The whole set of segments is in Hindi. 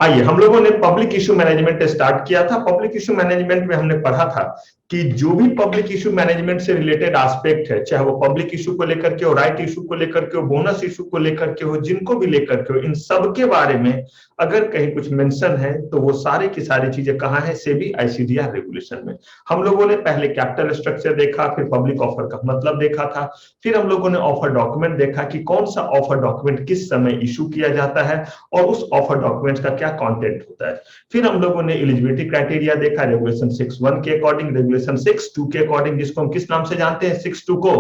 आइए, हम लोगों ने पब्लिक इशू मैनेजमेंट स्टार्ट किया था। पब्लिक इशू मैनेजमेंट में हमने पढ़ा था कि जो भी पब्लिक इशू मैनेजमेंट से रिलेटेड एस्पेक्ट है, चाहे वो पब्लिक इशू को लेकर के हो, राइट इशू को लेकर के हो, बोनस इशू को लेकर के हो, जिनको भी लेकर के हो, इन सब के बारे में अगर कहीं कुछ मेंशन है तो वो सारी की सारी चीजें कहाँ है, सेबी आईसीडीआर रेगुलेशन में। हम लोगों ने पहले कैपिटल स्ट्रक्चर देखा, फिर पब्लिक ऑफर का मतलब देखा था, फिर हम लोगों ने ऑफर डॉक्यूमेंट देखा कि कौन सा ऑफर डॉक्यूमेंट किस समय इशू किया जाता है और उस ऑफर डॉक्यूमेंट का क्या कंटेंट होता है। फिर हम लोगों ने एलिजिबिलिटी क्राइटेरिया देखा रेगुलेशन 6(1) के अकॉर्डिंग, रेगुलेशन 6(2) के अकॉर्डिंग, जिसको हम किस नाम से जानते हैं, 6(2) को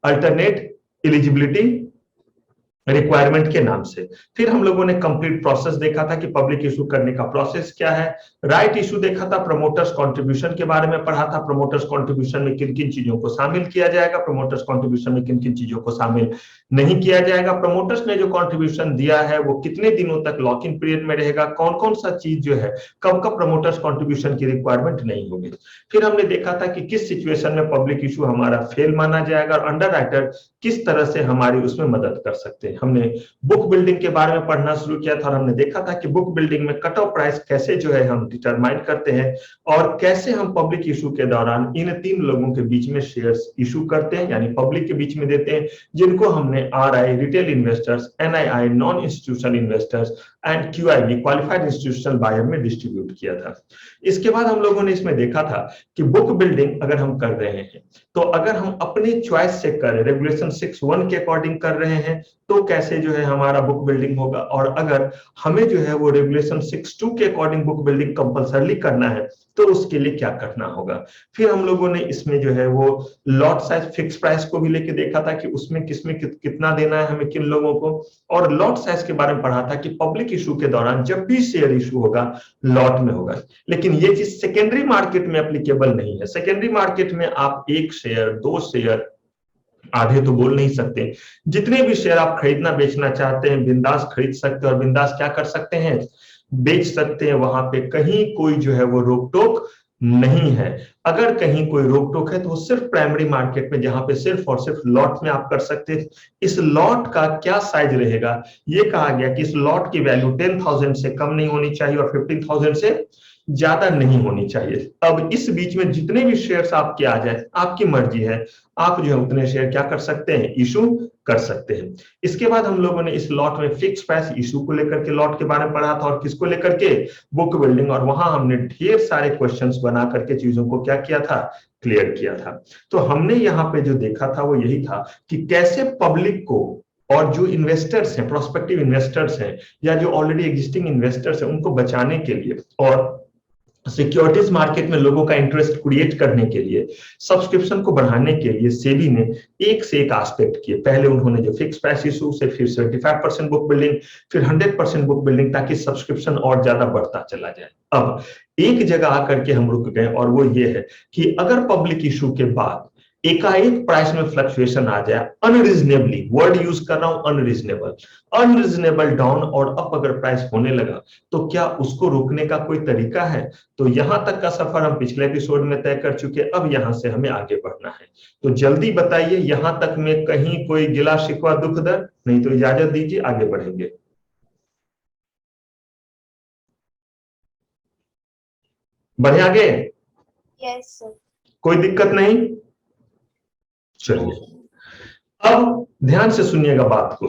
अल्टरनेट एलिजिबिलिटी रिक्वायरमेंट के नाम से। फिर हम लोगों ने कंप्लीट प्रोसेस देखा था कि पब्लिक इशू करने का प्रोसेस क्या है। राइट इशू देखा था, प्रमोटर्स कंट्रीब्यूशन के बारे में पढ़ा था, प्रमोटर्स कंट्रीब्यूशन में किन किन चीजों को शामिल किया जाएगा, प्रमोटर्स कंट्रीब्यूशन में किन किन चीजों को शामिल नहीं किया जाएगा, प्रमोटर्स ने जो कंट्रीब्यूशन दिया है वो कितने दिनों तक लॉक इन पीरियड में रहेगा, कौन कौन सा चीज जो है कब कब प्रमोटर्स कंट्रीब्यूशन की रिक्वायरमेंट नहीं होगी। फिर हमने देखा था कि किस सिचुएशन में पब्लिक इशू हमारा फेल माना जाएगा और अंडर राइटर किस तरह से हमारी उसमें मदद कर सकते हैं। हमने बुक बिल्डिंग के बारे में पढ़ना शुरू किया था और हमने देखा था कि बुक बिल्डिंग में कट ऑफ प्राइस कैसे जो है हम डिटरमाइन करते हैं और कैसे हम पब्लिक इशू के दौरान इन तीन लोगों के बीच में शेयर्स इशू करते हैं, यानी पब्लिक के बीच में देते हैं, जिनको हमने RI retail investors, NII non institutional investors and QIB qualified institutional buyer में डिस्ट्रीब्यूट किया था। इसके बाद हम लोगों ने इसमें देखा था कि बुक बिल्डिंग अगर हम कर रहे हैं तो अगर हम अपने चॉइस से करें, रेगुलेशन 6(1) के अकॉर्डिंग कर रहे हैं तो कैसे जो है हमारा बुक बिल्डिंग होगा, और अगर हमें जो है वो रेगुलेशन 6(2) के अकॉर्डिंग बुक बिल्डिंग कंपलसरी करना है तो उसके लिए क्या करना होगा। फिर हम लोगों ने इसमें जो है वो लॉट साइज फिक्स प्राइस को भी लेके देखा था कि उसमें किसमें कितना देना है हमें किन लोगों को, और लॉट साइज के बारे में पढ़ा था कि पब्लिक इशू के दौरान जब भी शेयर इशू होगा लॉट में होगा। लेकिन ये चीज सेकेंडरी मार्केट में एप्लीकेबल नहीं है। सेकेंडरी मार्केट में आप 1 शेयर 2 शेयर आधे तो बोल नहीं सकते, जितने भी शेयर आप खरीदना बेचना चाहते हैं बिंदास खरीद सकते हैं और बिंदास क्या कर सकते हैं, बेच सकते हैं। वहां पे कहीं कोई जो है वो रोक टोक नहीं है। अगर कहीं कोई रोक टोक है तो वो सिर्फ प्राइमरी मार्केट में, जहां पे सिर्फ और सिर्फ लॉट में आप कर सकते हैं। इस लॉट का क्या साइज रहेगा, ये कहा गया कि इस लॉट की वैल्यू 10,000 से कम नहीं होनी चाहिए और 15,000 से ज्यादा नहीं होनी चाहिए। अब इस बीच में जितने भी शेयर्स आपके आ जाए, आपकी मर्जी है, आप जो है उतने शेयर क्या कर सकते हैं, इशू कर सकते हैं। इसके बाद हम लोगों ने इस लॉट में फिक्स प्राइस इशू को लेकर के लॉट के बारे में पढ़ा था और किसको लेकर के, बुक बिल्डिंग, और वहां हमने ढेर सारे क्वेश्चंस बना करके चीजों को क्या किया था, क्लियर किया था। तो हमने यहाँ पे जो देखा था वो यही था कि कैसे पब्लिक को और जो इन्वेस्टर्स हैं, प्रोस्पेक्टिव इन्वेस्टर्स हैं या जो ऑलरेडी एग्जिस्टिंग इन्वेस्टर्स हैं, उनको बचाने के लिए और सिक्योरिटीज मार्केट में लोगों का इंटरेस्ट क्रिएट करने के लिए, सब्सक्रिप्शन को बढ़ाने के लिए सेबी ने एक से एक एस्पेक्ट किए। पहले उन्होंने जो फिक्स प्राइस इशू से, फिर 75% बुक बिल्डिंग, फिर 100% बुक बिल्डिंग, ताकि सब्सक्रिप्शन और ज्यादा बढ़ता चला जाए। अब एक जगह आकर के हम रुक गए और वो ये है कि अगर पब्लिक इशू के बाद एकाएक प्राइस में फ्लक्चुएशन आ जाए, अनरीजनेबली, वर्ड यूज कर रहा हूं अनरीजनेबल, अनरीजनेबल डाउन और अप अगर प्राइस होने लगा तो क्या उसको रोकने का कोई तरीका है। तो यहां तक का सफर हम पिछले एपिसोड में तय कर चुके, अब यहां से हमें आगे बढ़ना है। तो जल्दी बताइए, यहां तक में कहीं कोई गिला शिकवा दुख दर्द नहीं, तो इजाजत दीजिए आगे बढ़ेंगे। बढ़े आगे? Yes sir. कोई दिक्कत नहीं? चलिए अब ध्यान से सुनिएगा बात को,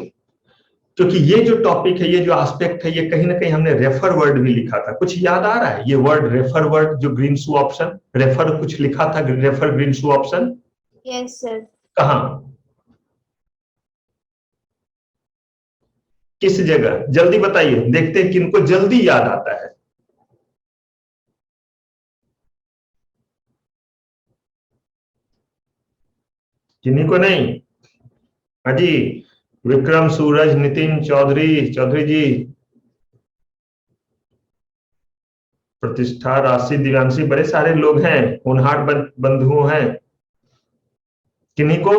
क्योंकि ये जो टॉपिक है, ये जो एस्पेक्ट है, ये कहीं ना कहीं हमने रेफर वर्ड भी लिखा था। कुछ याद आ रहा है ये वर्ड रेफर वर्ड, जो ग्रीन शू ऑप्शन, रेफर कुछ लिखा था, refer green shoe option? Yes sir. कहां, किस जगह, जल्दी बताइए, देखते हैं किनको जल्दी याद आता है। किन्हीं को नहीं? हाजी विक्रम, सूरज, नितिन, चौधरी, चौधरी जी, प्रतिष्ठा, राशि, दिव्यांशी, बड़े सारे लोग हैं, होनहार बंधु हैं। किन्हीं को?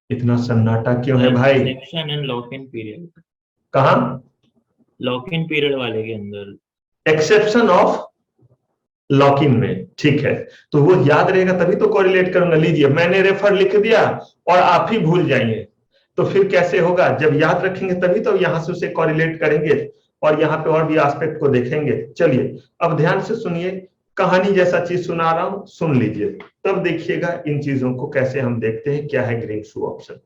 इतना सन्नाटा क्यों है भाई? Exception and lock in period. कहा? लॉक इन पीरियड वाले के अंदर, एक्सेप्शन ऑफ लॉक इन में, ठीक है। तो वो याद रहेगा तभी तो कोरिलेट करूंगा। लीजिए मैंने रेफर लिख दिया और आप ही भूल जाइए। तो फिर कैसे होगा? जब याद रखेंगे तभी तो यहां से उसे कॉरिलेट करेंगे और यहाँ पे और भी एस्पेक्ट को देखेंगे। चलिए अब ध्यान से सुनिए, कहानी जैसा चीज सुना रहा हूं, सुन लीजिए, तब देखिएगा इन चीजों को कैसे हम देखते हैं, क्या है ग्रीन शू ऑप्शन।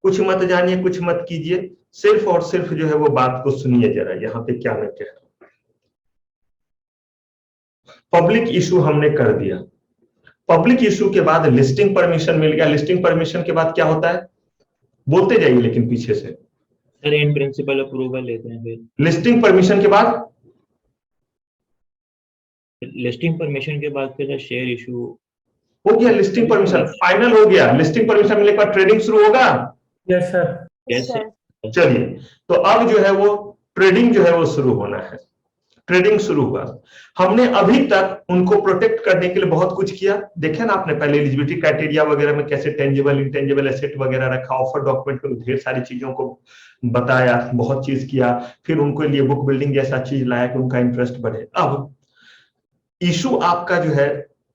कुछ मत जानिए, कुछ मत कीजिए, सिर्फ और सिर्फ जो है वो बात को सुनिए जरा, यहाँ पे क्या मैं कह रहा हूं। पब्लिक इशू हमने कर दिया, पब्लिक इशू के बाद लिस्टिंग परमिशन मिल गया। लिस्टिंग परमिशन के बाद क्या होता है? बोलते जाइए लेकिन पीछे से। सर इन प्रिंसिपल अप्रूवल लेते हैं फिर। लिस्टिंग परमिशन के बाद लिस्टिंग परमिशन के बाद फिर शेयर इशू हो गया, लिस्टिंग परमिशन फाइनल हो गया। लिस्टिंग परमिशन मिलने के बाद ट्रेडिंग शुरू होगा। Yes sir. Yes sir. Sir. चलिए तो अब जो है वो ट्रेडिंग जो है वो शुरू होना है। ट्रेडिंग शुरू हुआ, हमने अभी तक उनको प्रोटेक्ट करने के लिए बहुत कुछ किया। देखे ना आपने पहले एलिजिबिलिटी क्राइटेरिया वगैरह में कैसे टेंजिबल इंटेंजिबल एसेट वगैरह रखा, ऑफर डॉक्यूमेंट में ढेर सारी चीजों को बताया, बहुत चीज किया, फिर उनको लिए बुक बिल्डिंग जैसा चीज लाया कि उनका इंटरेस्ट बढ़े। अब इशू आपका जो है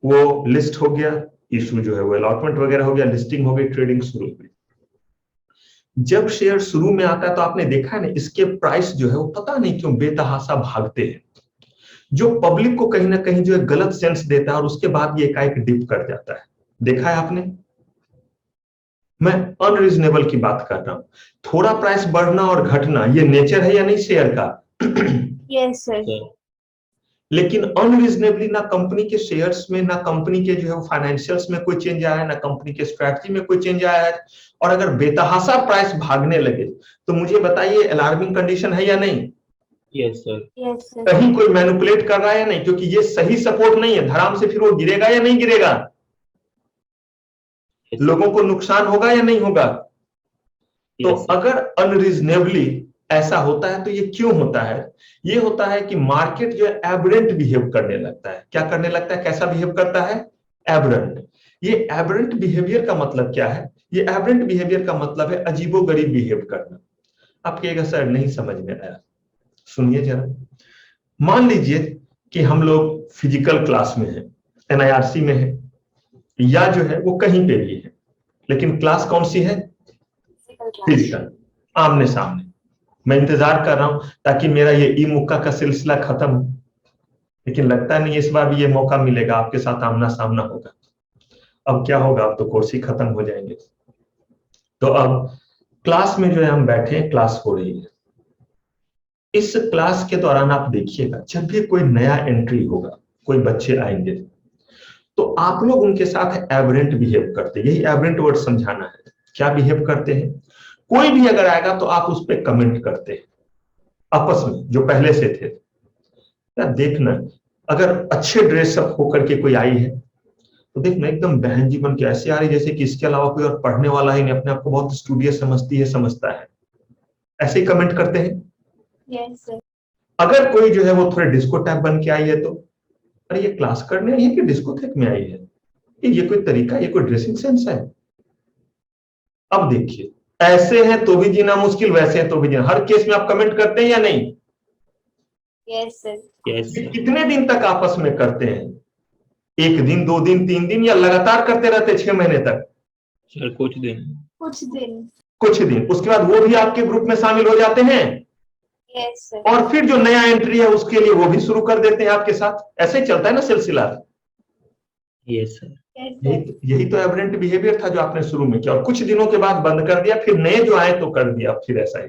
वो लिस्ट हो गया, इशू जो है वो अलॉटमेंट वगैरह हो गया, लिस्टिंग हो गई, ट्रेडिंग शुरू हो गई। जब शेयर शुरू में आता है तो आपने देखा है ना, इसके प्राइस जो है वो पता नहीं क्यों बेतहाशा भागते हैं, जो पब्लिक को कहीं ना कहीं जो है गलत सेंस देता है और उसके बाद ये एकाएक डिप कर जाता है। देखा है आपने? मैं अनरीजनेबल की बात कर रहा हूं। थोड़ा प्राइस बढ़ना और घटना ये नेचर है या नहीं शेयर का? Yes sir. सर लेकिन अनरीजनेबली ना कंपनी के शेयर्स में, ना कंपनी के जो है फाइनेंशियल्स में कोई चेंज आया है, ना कंपनी के स्ट्रैटेजी में कोई चेंज आया है। और अगर बेतहाशा प्राइस भागने लगे तो मुझे बताइए अलार्मिंग कंडीशन है या नहीं? Yes sir. Yes sir. कहीं कोई मैनिपुलेट कर रहा है या नहीं? क्योंकि ये सही सपोर्ट नहीं है, धड़ाम से फिर वो गिरेगा या नहीं गिरेगा? लोगों को नुकसान होगा या नहीं होगा? तो अगर अनरीजनेबली ऐसा होता है तो ये क्यों होता है? ये होता है कि मार्केट जो है एबरेंट बिहेव करने लगता है। क्या करने लगता है? कैसा बिहेव करता है? एबरेंट। ये एबरेंट बिहेवियर का मतलब क्या है? ये एबरेंट बिहेवियर का मतलब है अजीबोगरीब बिहेव करना। आप कहिएगा सर नहीं समझ में आया, सुनिए जरा। मान लीजिए कि हम लोग फिजिकल क्लास में हैं, एनआईआरसी में है, या जो है वो कहीं पे भी है, लेकिन क्लास कौन सी है? फिजिकल, आमने सामने। मैं इंतजार कर रहा हूं ताकि मेरा ये ई मुक्का का सिलसिला खत्म हो, लेकिन लगता नहीं इस बार भी ये मौका मिलेगा, आपके साथ आमना सामना होगा। अब क्या होगा? अब तो कोर्स ही खत्म हो जाएंगे। तो अब क्लास में जो है हम बैठे हैं, क्लास हो रही है। इस क्लास के दौरान आप देखिएगा जब भी कोई नया एंट्री होगा, कोई बच्चे आएंगे, तो आप लोग उनके साथ एबरेंट बिहेव करते हैं। यही एबरेंट वर्ड समझाना है। क्या बिहेव करते हैं? कोई भी अगर आएगा तो आप उस पर कमेंट करते हैं आपस में, जो पहले से थे। यार देखना, अगर अच्छे ड्रेसअप होकर के कोई आई है तो देखना एकदम बहन जी बन के ऐसे आ रही जैसे कि इसके अलावा कोई और पढ़ने वाला ही नहीं, अपने आप को बहुत स्टूडियस समझती है, समझता है, ऐसे ही कमेंट करते हैं। Yes sir. अगर कोई जो है वो थोड़े डिस्को टाइप बन के आई है तो अरे ये क्लास करने आई है कि डिस्कोथेक में आई है? ये कोई तरीका, ये कोई ड्रेसिंग सेंस है? अब देखिए, ऐसे हैं तो भी जीना मुश्किल, वैसे हैं तो भी जीना। हर केस में आप कमेंट करते हैं या नहीं? Yes sir. Yes sir. कितने दिन तक आपस में करते हैं? 1 दिन, 2 दिन, 3 दिन, या लगातार करते रहते 6 महीने तक? सर कुछ दिन। कुछ दिन। कुछ दिन, उसके बाद वो भी आपके ग्रुप में शामिल हो जाते हैं। Yes sir. और फिर जो नया एंट्री है उसके लिए वो भी शुरू कर देते हैं आपके साथ। ऐसे ही चलता है ना सिलसिला। Yes sir. यही तो एबरेंट बिहेवियर था जो आपने शुरू में किया और कुछ दिनों के बाद बंद कर दिया, फिर नए जो आए तो कर दिया, फिर ऐसा ही।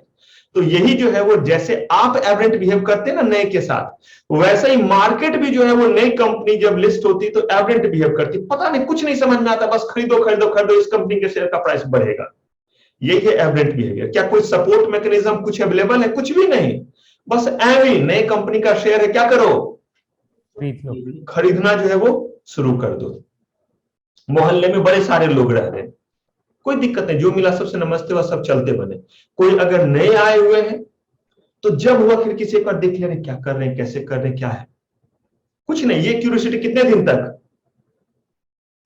तो यही जो है वो, जैसे आप एबरेंट बिहेव करते हैं ना नए के साथ, वैसे ही मार्केट भी जो है वो नई कंपनी जब लिस्ट होती तो एबरेंट बिहेव करती। पता नहीं, कुछ नहीं समझ में आता, बस खरीदो खरीदो खरीदो, इस कंपनी के शेयर का प्राइस बढ़ेगा। यही है एबरेंट बिहेवियर। क्या कोई सपोर्ट मैकेनिज्म कुछ अवेलेबल है? कुछ भी नहीं, बस एवरी नई कंपनी का शेयर है, क्या करो? खरीदना जो है वो शुरू कर दो। मोहल्ले में बड़े सारे लोग रह रहे हैं, कोई दिक्कत नहीं, जो मिला सबसे नमस्ते वह सब चलते बने। कोई अगर नए आए हुए हैं तो जब हुआ फिर किसी पर देख ले, क्या कर रहे हैं, कैसे कर रहे हैं, क्या है, कुछ नहीं। ये क्यूरियोसिटी कितने दिन तक?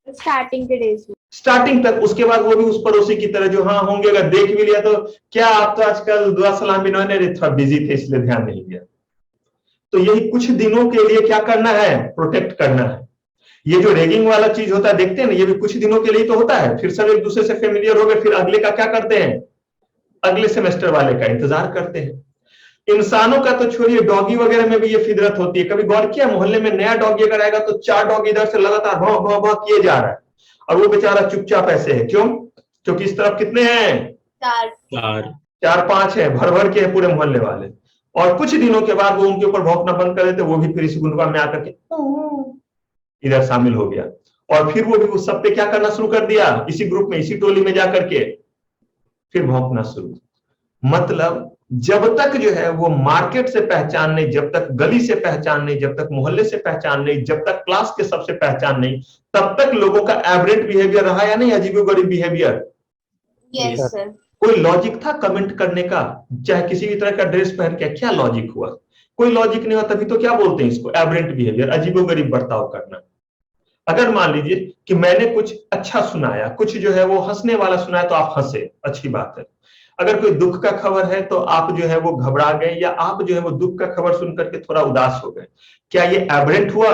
स्टार्टिंग के डेज में। स्टार्टिंग तक। उसके बाद वो भी उस पड़ोसी की तरह जो हाँ होंगे, अगर देख भी लिया तो क्या आप तो आजकल दुआ सलाम भी नहीं, थोड़ा बिजी थे इसलिए ध्यान नहीं दिया। तो यही कुछ दिनों के लिए क्या करना है? प्रोटेक्ट करना है। ये जो रैगिंग वाला चीज होता है देखते हैं ना, ये भी कुछ दिनों के लिए तो होता है, फिर सब एक दूसरे से फेमिलियर हो गए, फिर अगले का क्या करते हैं, अगले सेमेस्टर वाले का इंतजार करते हैं। इंसानों का तो छोड़िए, डॉगी वगैरह में भी ये फितरत होती है। कभी गौर किया, मोहल्ले में नया डॉगी अगर आएगा तो 4 डॉग इधर से लगातार भौं भौं भौं किए जा रहा है, और वो बेचारा चुपचाप ऐसे है। क्यों? क्योंकि इस तरफ कितने हैं, 4 4-5 है, भर भर के है पूरे मोहल्ले वाले। और कुछ दिनों के बाद वो उनके ऊपर भौंकना बंद कर देते, वो भी फिर इस गुंडवा में आकर के इधर शामिल हो गया, और फिर वो भी उस सब पे क्या करना शुरू कर दिया, इसी ग्रुप में, इसी टोली में जाकर के फिर भौंकना शुरू। मतलब जब तक जो है वो मार्केट से पहचान नहीं, जब तक गली से पहचान नहीं, जब तक मोहल्ले से पहचान नहीं, जब तक क्लास के सबसे पहचान नहीं, तब तक लोगों का एवरेज बिहेवियर रहा या नहीं, अजीबोगरीब बिहेवियर। Yes sir. कोई लॉजिक था कमेंट करने का, चाहे किसी भी तरह का ड्रेस पहन के, क्या लॉजिक हुआ? कोई लॉजिक नहीं हुआ, तभी तो क्या बोलते हैं इसको, एवरेंट बिहेवियर, अजीबोगरीब बर्ताव करना। अगर मान लीजिए कि मैंने कुछ अच्छा सुनाया, कुछ जो है वो हंसने वाला सुनाया, तो आप हंसे, अच्छी बात है। अगर कोई दुख का खबर है तो आप जो है वो घबरा गए, या आप जो है वो दुख का खबर सुन करके थोड़ा उदास हो गए, क्या ये एवरेंट हुआ?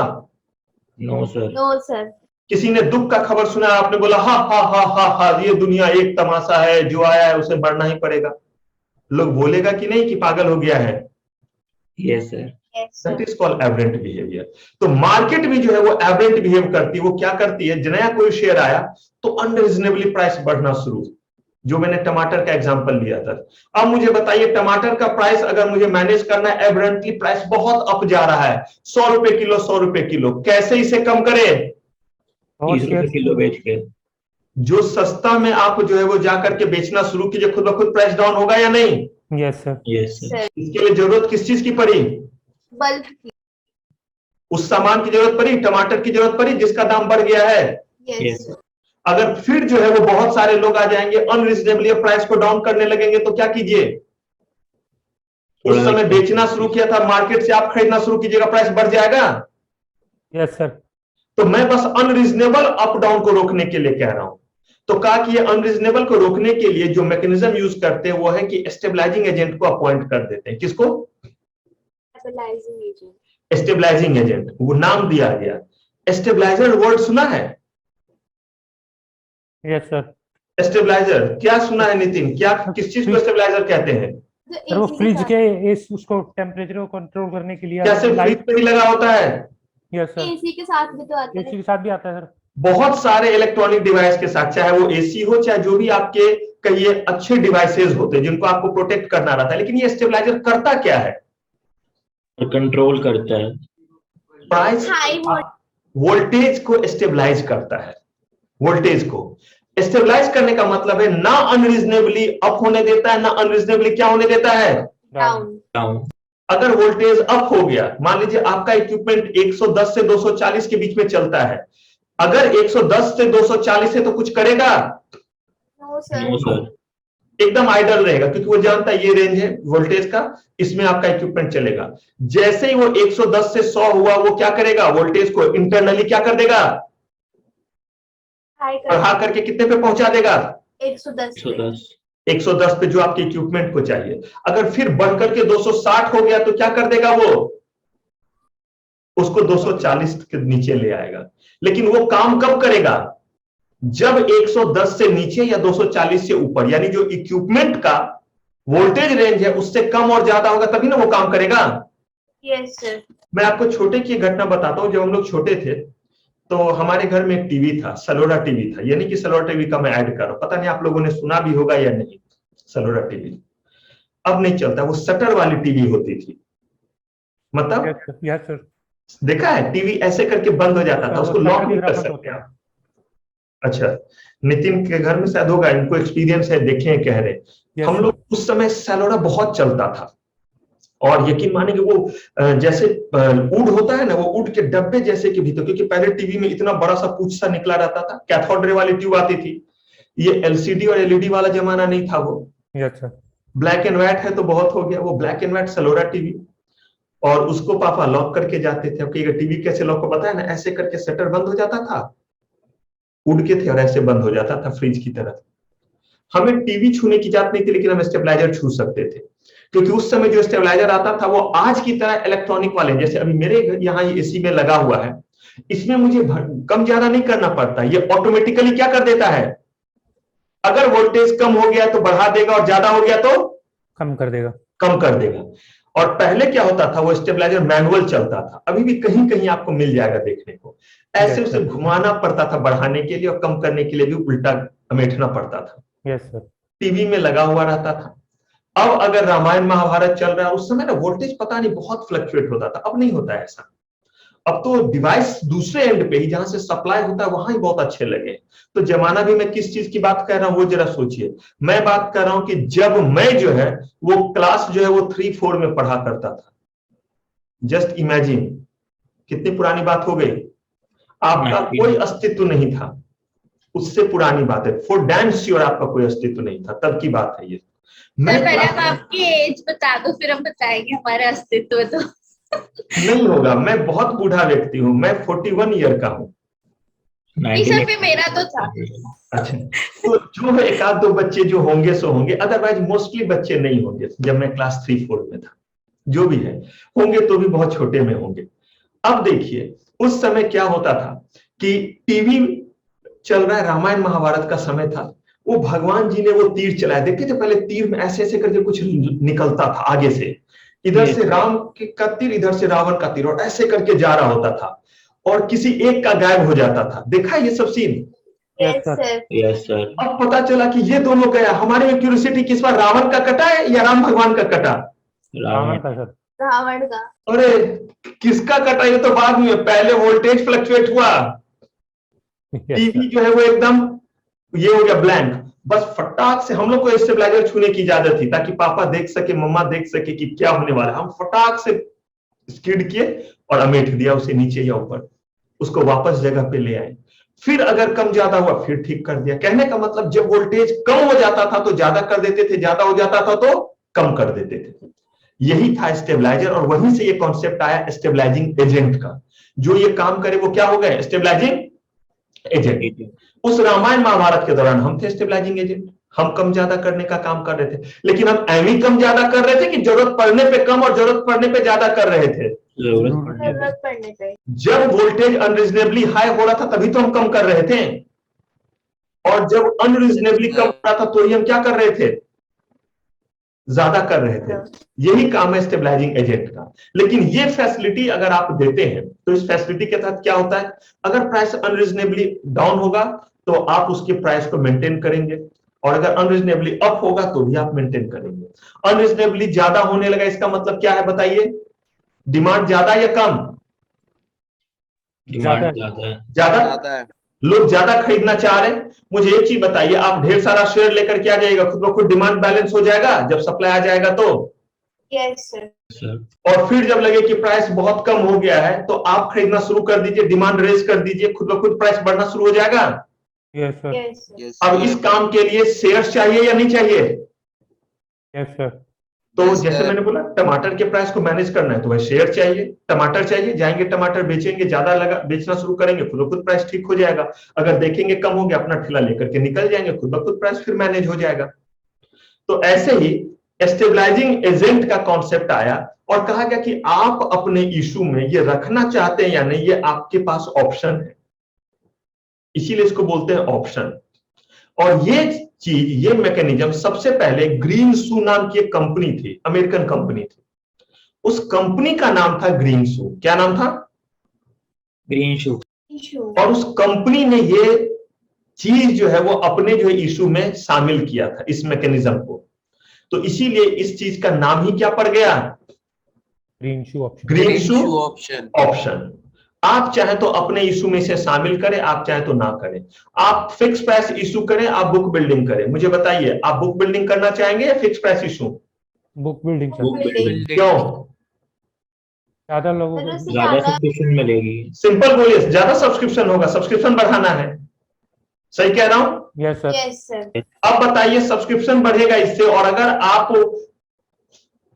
No sir. No sir. किसी ने दुख का खबर सुना, आपने बोला हा हा हा हा हा, ये दुनिया एक तमाशा है, जो आया है उसे मरना ही पड़ेगा, लोग बोलेगा कि नहीं कि पागल हो गया है? Yes sir. That is called aberrant behaviour. तो मार्केट भी जो है वो एवरेंट बिहेव करती है। वो क्या करती है, नया कोई शेयर आया तो अनरीजनेबली प्राइस बढ़ना शुरू, जो मैंने टमाटर का एग्जांपल लिया था। अब मुझे बताइए, टमाटर का प्राइस अगर मुझे मैनेज करना है, एवरेंटली प्राइस बहुत अप जा रहा है, 100 रुपए किलो, 100 रुपए किलो, कैसे इसे कम करे? 30 रुपए किलो बेच के। जो सस्ता में आप जो है वो जाकर के बेचना शुरू कीजिए, खुद ब खुद प्राइस डाउन होगा या नहीं? Yes sir. Yes sir. इसके लिए जरूरत किस चीज की पड़ी? बल्क की। उस सामान की जरूरत पड़ी, टमाटर की जरूरत पड़ी, जिसका दाम बढ़ गया है। Yes sir. अगर फिर जो है वो बहुत सारे लोग आ जाएंगे, अनरीजनेबली प्राइस को डाउन करने लगेंगे, तो क्या कीजिए? उस समय बेचना शुरू किया था, मार्केट से आप खरीदना शुरू कीजिएगा, प्राइस बढ़ जाएगा। Yes sir. तो मैं बस अनरीजनेबल अप डाउन को रोकने के लिए कह रहा हूं। तो कहा कि ये अनरीजनेबल को रोकने के लिए जो मैकेनिज्म यूज करते हैं वो है कि स्टेबलाइजिंग एजेंट को अपॉइंट कर देते हैं। किसको? Stabilising agent. स्टेबलाइजिंग एजेंट, वो नाम दिया गया। स्टेबलाइजर वर्ड सुना है? Yes sir. स्टेबलाइजर क्या सुना है नितिन? क्या, किस चीज को स्टेबलाइजर कहते हैं? सर वो फ्रिज के उसको टेम्परेचर को कंट्रोल करने के लिए क्या सिर्फ फ्रिज पे ही लगा होता है? Yes sir. एसी के साथ भी तो आता एसी है। के साथ भी आता है सर। बहुत सारे इलेक्ट्रॉनिक डिवाइस के साथ, चाहे वो एसी हो, चाहे जो भी आपके कहिए अच्छे डिवाइसेज होते हैं जिनको आपको प्रोटेक्ट करना रहता है। लेकिन ये स्टेबलाइजर करता क्या है? कंट्रोल करता है प्राइस, हाई वोल्टेज को स्टेबलाइज करता है। वोल्टेज को स्टेबलाइज करने का मतलब है ना अनरीजनेबली अप होने देता है, ना अनरीजनेबली क्या होने देता है, डाउन। डाउन। अगर वोल्टेज अप हो गया, मान लीजिए आपका इक्विपमेंट 110 से 240 के बीच में चलता है, अगर 110 से 240 है तो कुछ करेगा? No sir. No sir. एकदम आइडल रहेगा, क्योंकि वो जानता है ये रेंज है वोल्टेज का, इसमें आपका इक्विपमेंट चलेगा। जैसे ही वो 110 से 100 हुआ, वो क्या करेगा, वोल्टेज को इंटरनली क्या कर देगा, बढ़ा करके कितने पे पहुंचा देगा, 110 पे। 110। 110 पे, जो आपके इक्विपमेंट को चाहिए। अगर फिर बढ़ करके 260 हो गया तो क्या कर देगा, वो उसको 240 के नीचे ले आएगा। लेकिन वो काम कब करेगा, जब 110 से नीचे या 240 से ऊपर, यानी जो इक्विपमेंट का वोल्टेज रेंज है उससे कम और ज्यादा होगा, तभी ना वो काम करेगा। Yes sir. मैं आपको छोटे की घटना बताता हूं। जब हम लोग छोटे थे तो हमारे घर में एक टीवी था, सलोरा टीवी था। यानी कि सलोरा टीवी का मैं ऐड कर रहा हूं, पता नहीं आप लोगों ने सुना भी होगा या नहीं। सलोरा टीवी अब नहीं चलता, वो शटर वाली टीवी होती थी। मतलब यस सर। देखा है, टीवी ऐसे करके बंद हो जाता था, उसको लॉक नहीं कर सकते आप। अच्छा, नितिन के घर में शायद होगा, इनको एक्सपीरियंस है, देखे हैं, कह रहे। हम लोग उस समय सलोरा बहुत चलता था, और यकीन मानेंगे वो जैसे वुड होता है ना, वो वुड के डब्बे जैसे के भीतर, क्योंकि पहले टीवी में इतना बड़ा सा पूछ सा निकला रहता था, कैथोड रे वाली ट्यूब आती थी। ये एलसीडी और एलईडी वाला जमाना नहीं था वो। Yes sir. Black and white है तो बहुत हो गया। वो black and white Salora TV, और उसको पापा लॉक करके जाते थे। आपको टीवी कैसे लॉक को पता है ना, ऐसे करके शटर बंद हो जाता था, वुड के थे, और ऐसे बंद हो जाता था फ्रिज की तरह। हमें टीवी छूने की जात नहीं थी, लेकिन हम स्टेबलाइजर छू सकते थे, क्योंकि उस समय जो स्टेबलाइजर आता था वो आज की तरह इलेक्ट्रॉनिक वाले, जैसे अभी मेरे यहाँ एसी में लगा हुआ है, इसमें मुझे कम ज्यादा नहीं करना पड़ता, ये ऑटोमेटिकली क्या कर देता है, अगर वोल्टेज कम हो गया तो बढ़ा देगा और ज्यादा हो गया तो कम कर देगा। कम कर देगा। और पहले क्या होता था, वो स्टेबलाइजर मैनुअल चलता था, अभी भी कहीं कहीं आपको मिल जाएगा देखने को, ऐसे उसे घुमाना पड़ता था बढ़ाने के लिए, और कम करने के लिए भी उल्टा अमेठना पड़ता था। Yes sir. टीवी में लगा हुआ रहता था। अब अगर रामायण महाभारत चल रहा है, उस समय ना वोल्टेज पता नहीं बहुत फ्लक्चुएट होता था, अब नहीं होता है ऐसा। अब तो डिवाइस दूसरे एंड पे ही, जहां से सप्लाई होता है वहां ही बहुत अच्छे लगे। तो जमाना भी, मैं किस चीज की बात कर रहा हूं वो जरा सोचिए। मैं बात कर रहा हूं कि जब मैं जो है वो क्लास जो है वो 3-4 में पढ़ा करता था। जस्ट इमेजिन कितनी पुरानी बात हो गई, आपका कोई अस्तित्व नहीं था, उससे पुरानी बात है, फॉर डैम श्योर आपका कोई अस्तित्व नहीं था, तब की बात है ये। सर पहले आप आपकी एज बता दो, फिर हम बताएंगे हमारे अस्तित्व। तो नहीं होगा, मैं बहुत बूढ़ा व्यक्ति हूं, मैं 41 ईयर का हूं। नहीं सर, फिर मेरा तो था। अच्छा, तो जो है एक आध दो बच्चे जो होंगे सो होंगे, अदरवाइज मोस्टली बच्चे नहीं होंगे। जब मैं क्लास 3-4 में था, जो भी है होंगे तो भी बहुत छोटे में होंगे। अब देखिए उस समय क्या होता था कि टीवी चल रहा है, रामायण महाभारत का समय था, वो भगवान जी ने वो तीर चलाया, देखते थे पहले तीर में ऐसे ऐसे करके कुछ निकलता था आगे से, इधर से राम का तीर, इधर से रावण का तीर, और ऐसे करके जा रहा होता था, और किसी एक का गायब हो जाता था। देखा ये सब scene? Yes sir. Yes sir. अब पता चला कि ये दोनों गया, हमारे में क्यूरियोसिटी किस बार रावण का कटा है या राम भगवान का कटा? रावण का सर। रावण का। अरे किसका कटा ये तो बाद में, पहले वोल्टेज फ्लक्चुएट हुआ, टीवी जो है वो एकदम ये हो गया ब्लैंक। बस फटाक से हम लोग को स्टेबलाइजर छूने की इजाजत थी, ताकि पापा देख सके, मम्मा देख सके कि क्या होने वाला है। हम फटाक से स्किड किए और अमेठ दिया उसे नीचे या ऊपर, उसको वापस जगह पे ले आए। फिर अगर कम ज्यादा हुआ फिर ठीक कर दिया। कहने का मतलब जब वोल्टेज कम हो जाता था तो ज्यादा कर देते थे, ज्यादा हो जाता था तो कम कर देते थे। यही था स्टेबलाइजर, और वहीं से ये कॉन्सेप्ट आया स्टेबलाइजिंग एजेंट का। जो ये काम करे वो क्या हो गए, स्टेबलाइजिंग एजेंट। उस रामायण महाभारत के दौरान हम थे स्टेबलाइजिंग एजेंट, हम कम ज्यादा करने का काम कर रहे थे। लेकिन हम एम ही कम ज्यादा कर रहे थे कि जरूरत पड़ने पे कम और जरूरत पड़ने पे ज्यादा कर रहे थे? जरूरत पड़ने पे। जब वोल्टेज अनरीजनेबली हाई हो रहा था तभी तो हम कम कर रहे थे, और जब अनरीजनेबली कम हो रहा था तो ही हम क्या कर रहे थे, ज्यादा कर रहे थे। यही काम है स्टेबलाइजिंग एजेंट का। लेकिन ये फैसिलिटी अगर आप देते हैं तो इस फैसिलिटी के तहत क्या होता है, अगर प्राइस अनरीजनेबली डाउन होगा तो आप उसके प्राइस को मेंटेन करेंगे, और अगर अनरीजनेबली अप होगा तो भी आप मेंटेन करेंगे। अनरीजनेबली ज्यादा होने लगा, इसका मतलब क्या है बताइए, डिमांड ज्यादा या कम? डिमांड ज्यादा है। ज्यादा है, लोग ज्यादा खरीदना चाह रहे हैं। मुझे एक चीज बताइए, आप ढेर सारा शेयर लेकर के आ जाइएगा, खुद ब खुद डिमांड बैलेंस हो जाएगा जब सप्लाई आ जाएगा तो? Yes sir. और फिर जब लगे कि प्राइस बहुत कम हो गया है तो आप खरीदना शुरू कर दीजिए, डिमांड रेज कर दीजिए, खुद ब खुद प्राइस बढ़ना शुरू हो जाएगा। Yes sir. अब इस काम के लिए शेयर चाहिए या नहीं चाहिए? Yes sir. तो जैसे मैंने बोला टमाटर के प्राइस को मैनेज करना है तो वह शेयर चाहिए, टमाटर चाहिए, जाएंगे टमाटर बेचेंगे, ज्यादा लगा बेचना शुरू करेंगे, खुद ब खुद प्राइस ठीक हो जाएगा। अगर देखेंगे कम हो गया, अपना ठेला लेकर के निकल जाएंगे, खुद ब खुद प्राइस फिर मैनेज हो जाएगा। तो ऐसे ही स्टेबलाइजिंग एजेंट का कॉन्सेप्ट आया और कहा गया कि आप अपने इशू में ये रखना चाहते हैं या नहीं, ये आपके पास ऑप्शन है, इसीलिए इसको बोलते हैं ऑप्शन। और ये चीज, ये मैकेनिज्म सबसे पहले ग्रीन शू नाम की एक कंपनी थी, अमेरिकन कंपनी थी, उस कंपनी का नाम था ग्रीन शू। क्या नाम था? ग्रीन शू। और उस कंपनी ने ये चीज जो है वो अपने जो इशू में शामिल किया था, इस मैकेनिज्म को। तो इसीलिए इस चीज का नाम ही क्या पड़ गया, green shoe option. Green shoe option. आप चाहे तो अपने इशू में इसे शामिल करें, आप चाहे तो ना करें। आप फिक्स प्राइस इशू करें, आप बुक बिल्डिंग करें। मुझे बताइए, आप बुक बिल्डिंग करना चाहेंगे या fix price issue? Book building. क्यों? ज्यादा लोगों को ज्यादा सब्सक्रिप्शन मिलेगी। सिंपल बोलिए, ज्यादा सब्सक्रिप्शन होगा, सब्सक्रिप्शन बढ़ाना है। सही कह रहा हूं? Yes sir. Yes sir. अब बताइए, सब्सक्रिप्शन बढ़ेगा इससे, और अगर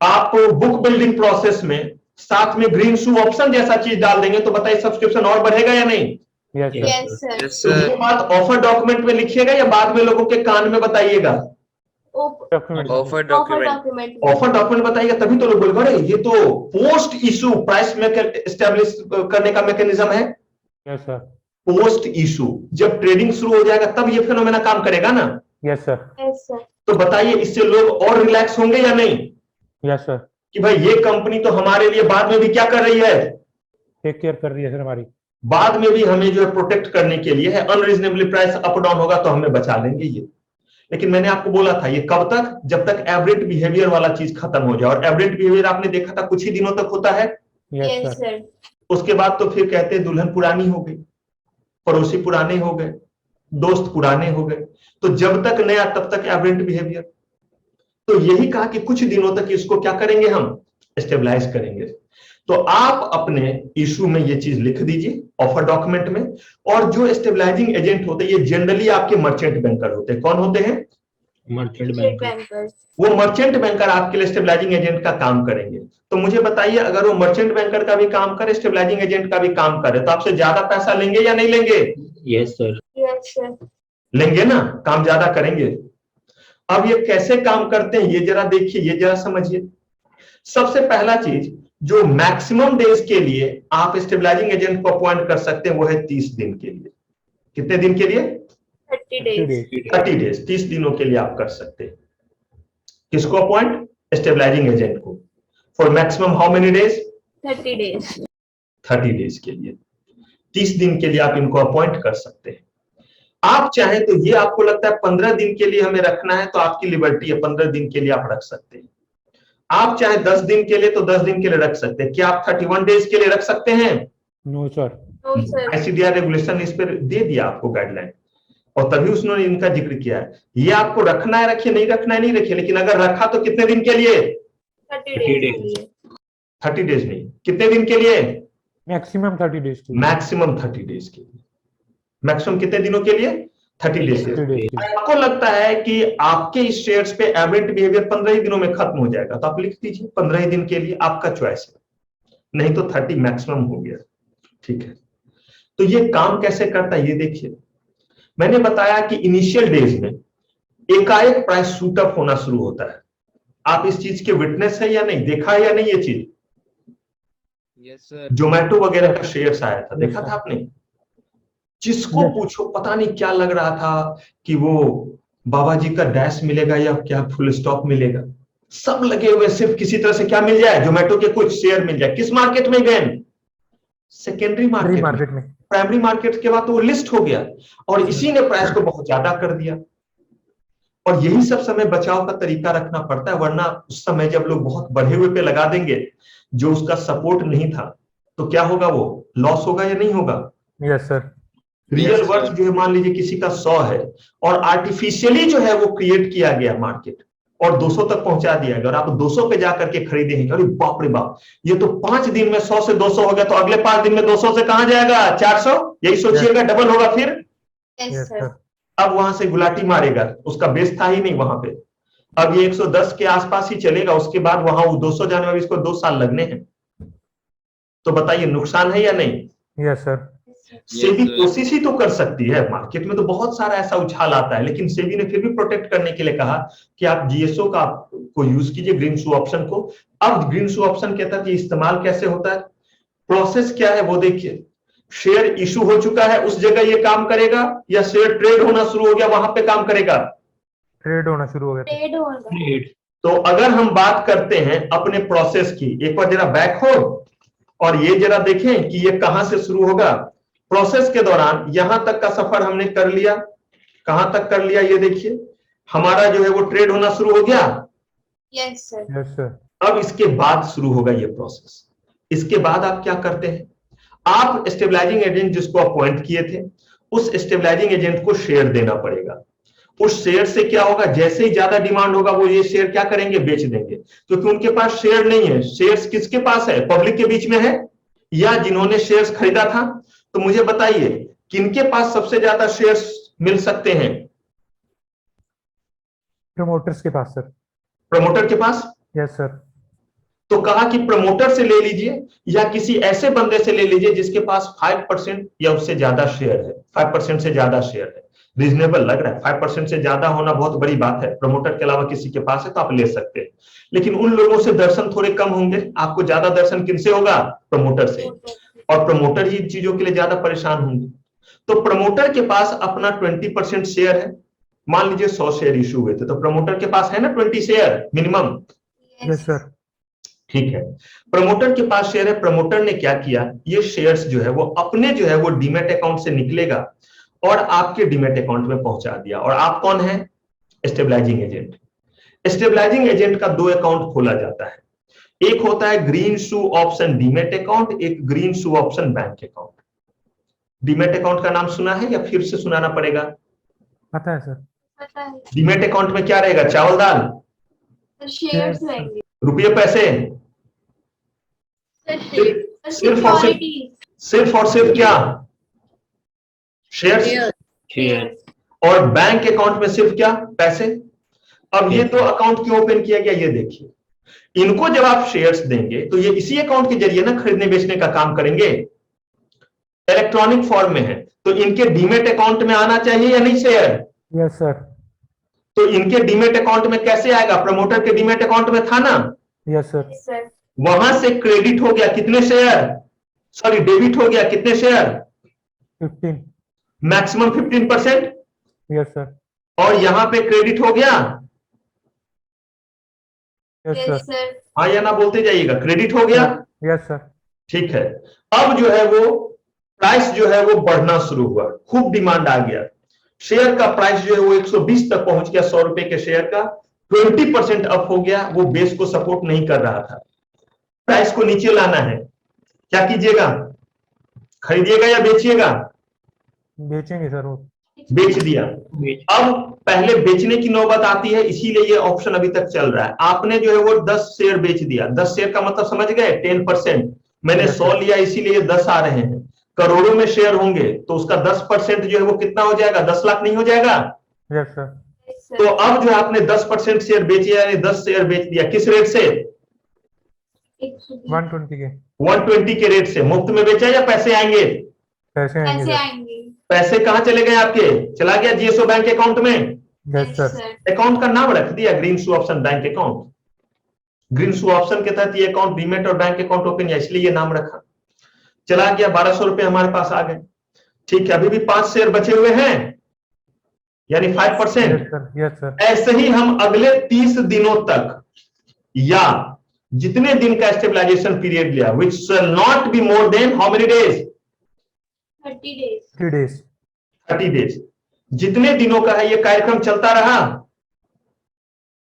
आप बुक बिल्डिंग प्रोसेस में साथ में ग्रीन शू ऑप्शन जैसा चीज डाल देंगे तो बताइए सब्सक्रिप्शन और बढ़ेगा या नहीं? Yes sir. तो ये बात ऑफर डॉक्यूमेंट में लिखिएगा या बाद में लोगों के कान में बताइएगा? Offer document. ऑफर डॉक्यूमेंट बताइएगा, तभी तो लोग बोलेंगे अरे ये तो पोस्ट इशू प्राइस एस्टेब्लिश करने का मैकेनिज्म है। Yes sir. पोस्ट इशू जब ट्रेडिंग शुरू हो जाएगा तब ये फिनोमेना काम करेगा ना। Yes sir. Yes sir. तो बताइए इससे लोग और रिलैक्स होंगे या नहीं यस सर। कि भाई ये कंपनी तो हमारे लिए बाद में भी क्या कर रही है, टेक केयर कर रही है सर हमारी। बाद में भी हमें जो है प्रोटेक्ट करने के लिए है। अनरीजनेबली प्राइस अप डाउन होगा तो हमें बचा लेंगे ये। लेकिन मैंने आपको बोला था ये कब तक, जब तक एवरेज बिहेवियर वाला चीज खत्म हो जाए। और एवरेज बिहेवियर आपने देखा था कुछ ही दिनों तक होता है। Yes yes sir. सर। उसके बाद तो फिर कहते हैं दुल्हन पुरानी हो गई, पड़ोसी पुराने हो गए, दोस्त पुराने हो गए। तो जब तक नया तब तक एवरेज बिहेवियर। तो यही कहा कि कुछ दिनों तक इसको क्या करेंगे, हम स्टेबलाइज करेंगे। तो आप अपने इशू में ये चीज लिख दीजिए ऑफर डॉक्यूमेंट में। और जो स्टेबलाइजिंग एजेंट होते हैं ये जनरली आपके मर्चेंट बैंकर होते हैं। कौन होते हैं, मर्चेंट स्टेट बैंक। बैंकर्स। वो मर्चेंट बैंकर आपके लिए स्टेबलाइजिंग एजेंट का काम करेंगे। तो मुझे बताइए अगर वो मर्चेंट बैंकर का भी काम करे, स्टेबलाइजिंग एजेंट का भी काम करे, तो आपसे ज्यादा पैसा लेंगे या नहीं लेंगे? Yes sir. Yes sir. लेंगे ना, काम ज्यादा करेंगे। अब ये कैसे काम करते हैं ये जरा देखिए, ये जरा समझिए। सबसे पहला चीज जो मैक्सिमम डेज के लिए आप स्टेबलाइजिंग एजेंट को अपॉइंट कर सकते हैं वो है 30 दिन के लिए। कितने दिन के लिए? 30 डेज। 30 डेज, 30 दिनों के लिए आप कर सकते हैं। किसको अपॉइंट? स्टेबलाइजिंग एजेंट को। For maximum how many days? 30 days. 30 days के लिए, 30 दिन के लिए आप इनको अपॉइंट कर सकते हैं। आप चाहें तो ये आपको लगता है 15 दिन के लिए हमें रखना है तो आपकी लिबर्टी है, 15 दिन के लिए आप रख सकते हैं। आप चाहे 10 दिन के लिए तो 10 दिन के लिए रख सकते हैं। क्या आप 31 डेज के लिए रख सकते हैं? No sir. No sir. ICDR regulation इस पर दे दिया आपको गाइडलाइन, और तभी उसने इनका जिक्र किया है। ये आपको रखना है रखिए, नहीं रखना है नहीं रखिए, लेकिन अगर रखा तो कितने दिन के लिए? 30 डेज के लिए। 30 डेज नहीं, कितने दिन के लिए? मैक्सिमम 30 डेज के लिए। मैक्सिमम 30 डेज के लिए। मैक्सिमम कितने दिनों के लिए? 30 डेज के 30 लिए। डेज के लिए। आपको लगता है कि आपके इस शेयर्स पे एवरेज बिहेवियर 15 ही दिनों में खत्म हो जाएगा तो आप लिख दीजिए 15 ही दिन के लिए, आपका चॉइस है। नहीं तो 30 मैक्सिमम हो गया, ठीक है। तो ये काम कैसे करता है ये देखिए। मैंने बताया कि इनिशियल डेज में एकाएक प्राइस शूट अप होना शुरू होता है। आप इस चीज के विटनेस है या नहीं, देखा है या नहीं ये चीज? Yes sir. जोमेटो वगैरह का शेयर्स आया था, देखा Yes, था आपने? जिसको पूछो पता नहीं क्या लग रहा था कि वो बाबा जी का डैश मिलेगा या क्या फुल स्टॉप मिलेगा। सब लगे हुए सिर्फ किसी तरह से क्या मिल जाए, जोमेटो के कुछ शेयर मिल जाए। किस मार्केट में गए? सेकेंडरी मार्केट में। प्राइमरी मार्केट के बाद तो वो लिस्ट हो गया और इसी ने प्राइस को बहुत ज्यादा कर दिया। और यही सब समय बचाव का तरीका रखना पड़ता है, वरना उस समय जब लोग बहुत बढ़े हुए पे लगा देंगे जो उसका सपोर्ट नहीं था तो क्या होगा, वो लॉस होगा या नहीं होगा? Yes sir. Real Yes, worth sir. जो है मान लीजिए किसी का 100 है और आर्टिफिशियली जो है वो क्रिएट किया गया मार्केट और 200 तक पहुंचा दिया गया और आप 200 पे जाकर के खरीदेंगे, अरे बाप रे बाप ये तो 5 दिन में 100 से 200 हो गया, तो अगले 5 दिन में 200 से कहां जाएगा? 400। यही सोचिएगा, डबल होगा फिर। Yes yes sir. सर। अब वहां से गुलाटी मारेगा, उसका बेस था ही नहीं वहां पे। अब ये 110 के आसपास ही चलेगा, उसके बाद वहां वो 200 जाने में इसको 2 साल लगने हैं। तो बताइए नुकसान है या नहीं? Yes sir. सेबी sir. कोशिश ही तो कर सकती है। मार्केट में तो बहुत सारा ऐसा उछाल आता है, लेकिन सेबी ने फिर भी प्रोटेक्ट करने के लिए कहा कि आप जीएसओ का को यूज कीजिए, ग्रीन शू ऑप्शन को। अब ग्रीन शू ऑप्शन के तहत ये इस्तेमाल कैसे होता है, प्रोसेस क्या है वो देखिए। शेयर इशू हो चुका है उस जगह ये काम करेगा या शेयर ट्रेड होना शुरू हो गया वहां पे काम करेगा? ट्रेड होना शुरू हो गया। ट्रेड होगा। ट्रेड। तो अगर हम बात करते हैं अपने प्रोसेस की, एक बार जरा बैक हो और ये जरा देखें कि ये कहां से शुरू होगा। प्रोसेस के दौरान यहां तक का सफर हमने कर लिया, कहां तक कर लिया ये देखिए, हमारा जो है वो ट्रेड होना शुरू हो गया। Yes sir. Yes sir. अब इसके बाद शुरू होगा ये प्रोसेस। इसके बाद आप क्या करते हैं, आप स्टेबलाइजिंग एजेंट जिसको अपॉइंट किए थे उस स्टेबलाइजिंग एजेंट को शेयर देना पड़ेगा। उस शेयर से क्या होगा, जैसे ही ज्यादा डिमांड होगा वो ये शेयर क्या करेंगे, बेच देंगे, क्योंकि उनके पास शेयर नहीं है। शेयर्स किसके पास है, पब्लिक के बीच में है या जिन्होंने शेयर्स खरीदा था? तो मुझे बताइए किनके पास सबसे ज्यादा शेयर्स मिल सकते हैं? प्रमोटर्स के पास सर। प्रमोटर के पास। Yes sir. तो कहा कि प्रमोटर से ले लीजिए या किसी ऐसे बंदे से ले लीजिए जिसके पास 5% या उससे ज्यादा शेयर है। 5% से ज्यादा शेयर है, रीजनेबल लग रहा है। 5% से ज्यादा होना बहुत बड़ी बात है, प्रमोटर के अलावा किसी के पास है तो आप ले सकते हैं। लेकिन उन लोगों से दर्शन थोड़े कम होंगे, आपको ज्यादा दर्शन किनसे होगा, प्रमोटर से। और प्रमोटर ही इन चीजों के लिए ज्यादा परेशान होंगे। तो प्रमोटर के पास अपना 20% शेयर है। मान लीजिए 100 शेयर इशू हुए थे, तो प्रमोटर के पास है ना 20 शेयर मिनिमम। Yes sir. ठीक है, प्रमोटर के पास शेयर है। प्रमोटर ने क्या किया, ये शेयर्स जो है वो अपने जो है वो डीमेट अकाउंट से निकलेगा और आपके डीमेट अकाउंट में पहुंचा दिया। और आप कौन है, स्टेबलाइजिंग एजेंट। स्टेबलाइजिंग एजेंट का 2 अकाउंट खोला जाता है, एक होता है green shoe option demat account, एक green shoe option bank account. Demat account का नाम सुना है या फिर से सुनाना पड़ेगा? पता है सर। पता है डीमेट अकाउंट में क्या रहेगा, चावल दाल, सर, शेयर्स रहेंगे रुपये पैसे, सर, सिर्फ और सिक्योरिटीज, सिर्फ और सिर्फ क्या, शेयर्स। शेयर और बैंक अकाउंट में सिर्फ क्या, पैसे। अब ये 2 अकाउंट क्यों ओपन किया गया, ये देखिए। इनको जब आप शेयर्स देंगे तो ये इसी अकाउंट के जरिए ना खरीदने बेचने का काम करेंगे, इलेक्ट्रॉनिक फॉर्म में है, तो इनके डीमेट अकाउंट में आना चाहिए या नहीं शेयर? Yes sir. तो इनके डीमेट अकाउंट में कैसे आएगा, प्रमोटर के डीमेट अकाउंट में था ना, यस सर। सर वहां से क्रेडिट हो गया कितने शेयर, सॉरी डेबिट हो गया कितने शेयर, 15। मैक्सिमम 15%। Yes sir. और यहां पे क्रेडिट हो गया, यस यस सर। सर, हाँ या ना बोलते जाइएगा, क्रेडिट हो गया। Yes sir. ठीक है, अब जो है वो प्राइस जो है वो बढ़ना शुरू हुआ, खूब डिमांड आ गया, शेयर का प्राइस जो है वो 120 तक पहुंच गया। 100 रुपए के शेयर का 20% अप हो गया, वो बेस को सपोर्ट नहीं कर रहा था। प्राइस को नीचे लाना है, क्या कीजिएगा, खरीदिएगा या बेचिएगा? बेचेंगे सर वो। बेच दिया। अब पहले बेचने की नौबत आती है, इसीलिए ये ऑप्शन अभी तक चल रहा है। आपने जो है वो 10 शेयर बेच दिया, 10 शेयर का मतलब समझ गए, 10%। मैंने 100 लिया इसीलिए 10 आ रहे हैं, करोड़ों में शेयर होंगे तो उसका 10% जो है वो कितना हो जाएगा, 10 लाख नहीं हो जाएगा? Yes sir. तो अब जो है आपने 10% शेयर बेचे, यानी 10 शेयर बेच दिया, किस रेट से? 120 के 120 के रेट से। मुफ्त में बेचा या पैसे आएंगे? पैसे आएंगे पैसे सर। आएंगे। पैसे कहां चले गए आपके, चला गया जीएसओ बैंक अकाउंट में। Yes sir. अकाउंट का नाम रख दिया green shoe option bank account. Green shoe option के तहत ये अकाउंट डीमेट और बैंक अकाउंट ओपन किया, इसलिए ये नाम रखा। चला गया, 1200 रुपए हमारे पास आ गए। ठीक है, अभी भी 5 शेयर बचे हुए हैं, यानी 5%। Yes sir. Yes sir. ऐसे ही हम अगले 30 दिनों तक या जितने दिन का स्टेबलाइजेशन पीरियड लिया, which shall not be more than how many days, 30 days. 3 days. 30 days. जितने दिनों का है ये कार्यक्रम चलता रहा।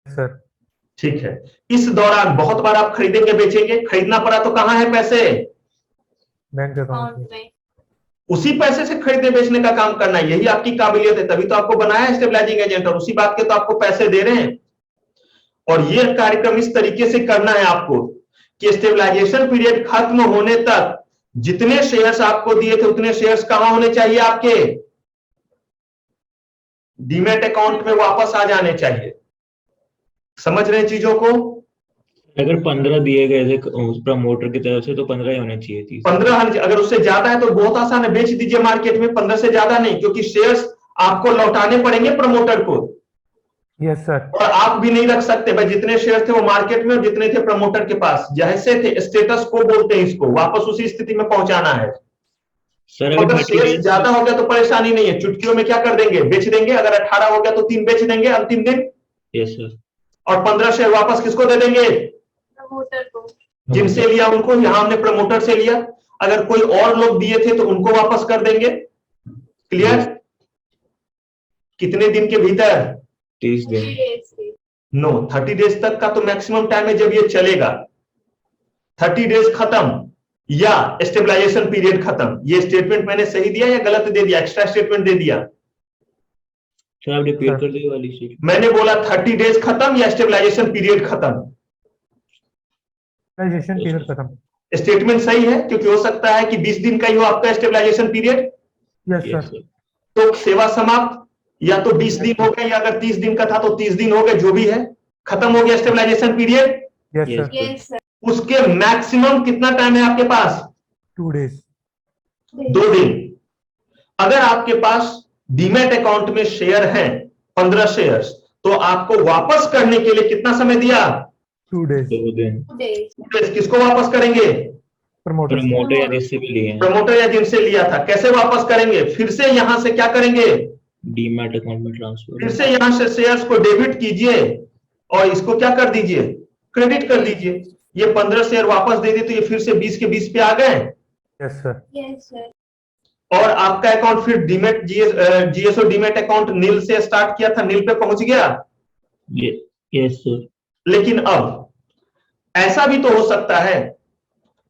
सर। ठीक है, इस दौरान बहुत बार आप खरीदेंगे बेचेंगे, खरीदना पड़ा तो कहां है पैसे, बैंक अकाउंट अकाउंट में। उसी पैसे से खरीदने बेचने का काम करना है, यही आपकी काबिलियत है, तभी तो आपको बनाया है स्टेबलाइजिंग एजेंट, और उसी बात के तो आपको पैसे दे रहे हैं। और ये कार्यक्रम इस तरीके से करना है आपको कि स्टेबलाइजेशन पीरियड खत्म होने तक जितने शेयर्स आपको दिए थे उतने शेयर्स कहां होने चाहिए, आपके डीमेट अकाउंट में वापस आ जाने चाहिए। समझ रहे हैं चीजों को? अगर 15 दिए गए थे उस प्रमोटर की तरफ से तो 15 ही होने चाहिए थी। 15, अगर उससे ज्यादा है तो बहुत आसान है, बेच दीजिए मार्केट में। 15 से ज्यादा नहीं, क्योंकि शेयर्स आपको लौटाने पड़ेंगे प्रमोटर को, यस सर। और आप भी नहीं रख सकते भाई। जितने शेयर थे वो मार्केट में और जितने थे प्रमोटर के पास, जैसे थे स्टेटस को बोलते हैं इसको, वापस उसी स्थिति में पहुंचाना है। सर अगर अगर 30 शेयर्स डेज ज्यादा हो गया तो परेशानी नहीं है, चुटकियों में क्या कर देंगे, बेच देंगे। अगर 18 हो गया तो 3 बेच देंगे अंतिम दिन, यस सर और 15 शेयर वापस किसको दे देंगे, प्रमोटर को। जिनसे लिया उनको। यहां हमने प्रमोटर से लिया, अगर कोई और लोग दिए थे तो उनको वापस कर देंगे। क्लियर? कितने दिन के भीतर, 30 दिन। 30 डेज से। नो 30 डेज तक का तो मैक्सिमम टाइम है जब ये चलेगा। 30 डेज खत्म या स्टेबलाइजेशन पीरियड खत्म, ये स्टेटमेंट मैंने सही दिया या गलत दे दिया, एक्स्ट्रा स्टेटमेंट दे दिया? सर आप रिपीट कर दीजिए वाली शीट। मैंने बोला 30 डेज खत्म या स्टेबलाइजेशन पीरियड खत्म? स्टेबलाइजेशन पीरियड खत्म। स्टेटमेंट सही है, क्योंकि हो सकता है कि 20 दिन का ही हो आपका stabilization period, yes yes sir. Sir तो सेवा समाप्त या तो 20 दिन हो गए, या अगर 30 दिन का था तो 30 दिन हो गए, जो भी है, खत्म हो गया stabilization period. Yes Yes, sir. Yes sir. उसके मैक्सिमम कितना टाइम है आपके पास, 2 डेज। 2 दिन। अगर आपके पास डीमैट अकाउंट में शेयर हैं 15 शेयर्स, तो आपको वापस करने के लिए कितना समय दिया, 2 डेज। 2 दिन। 2 डेज। किसको वापस करेंगे, प्रमोटर या जिससे भी लिए हैं, प्रमोटर या जिनसे लिया था, कैसे वापस करेंगे? फिर से यहां से क्या करेंगे? डीमैट अकाउंट में ट्रांसफर। फिर से यहां से शेयर्स को डेबिट कीजिए और इसको क्या कर दीजिए? क्रेडिट कर दीजिए। ये 15 शेयर वापस दे दिए तो ये फिर से 20 के 20 पे आ गए। Yes sir. Yes sir. और आपका अकाउंट फिर डीमेट जीएसओ डीमेट अकाउंट नील से स्टार्ट किया था, नील पे पहुंच गया। Yes sir. लेकिन अब ऐसा भी तो हो सकता है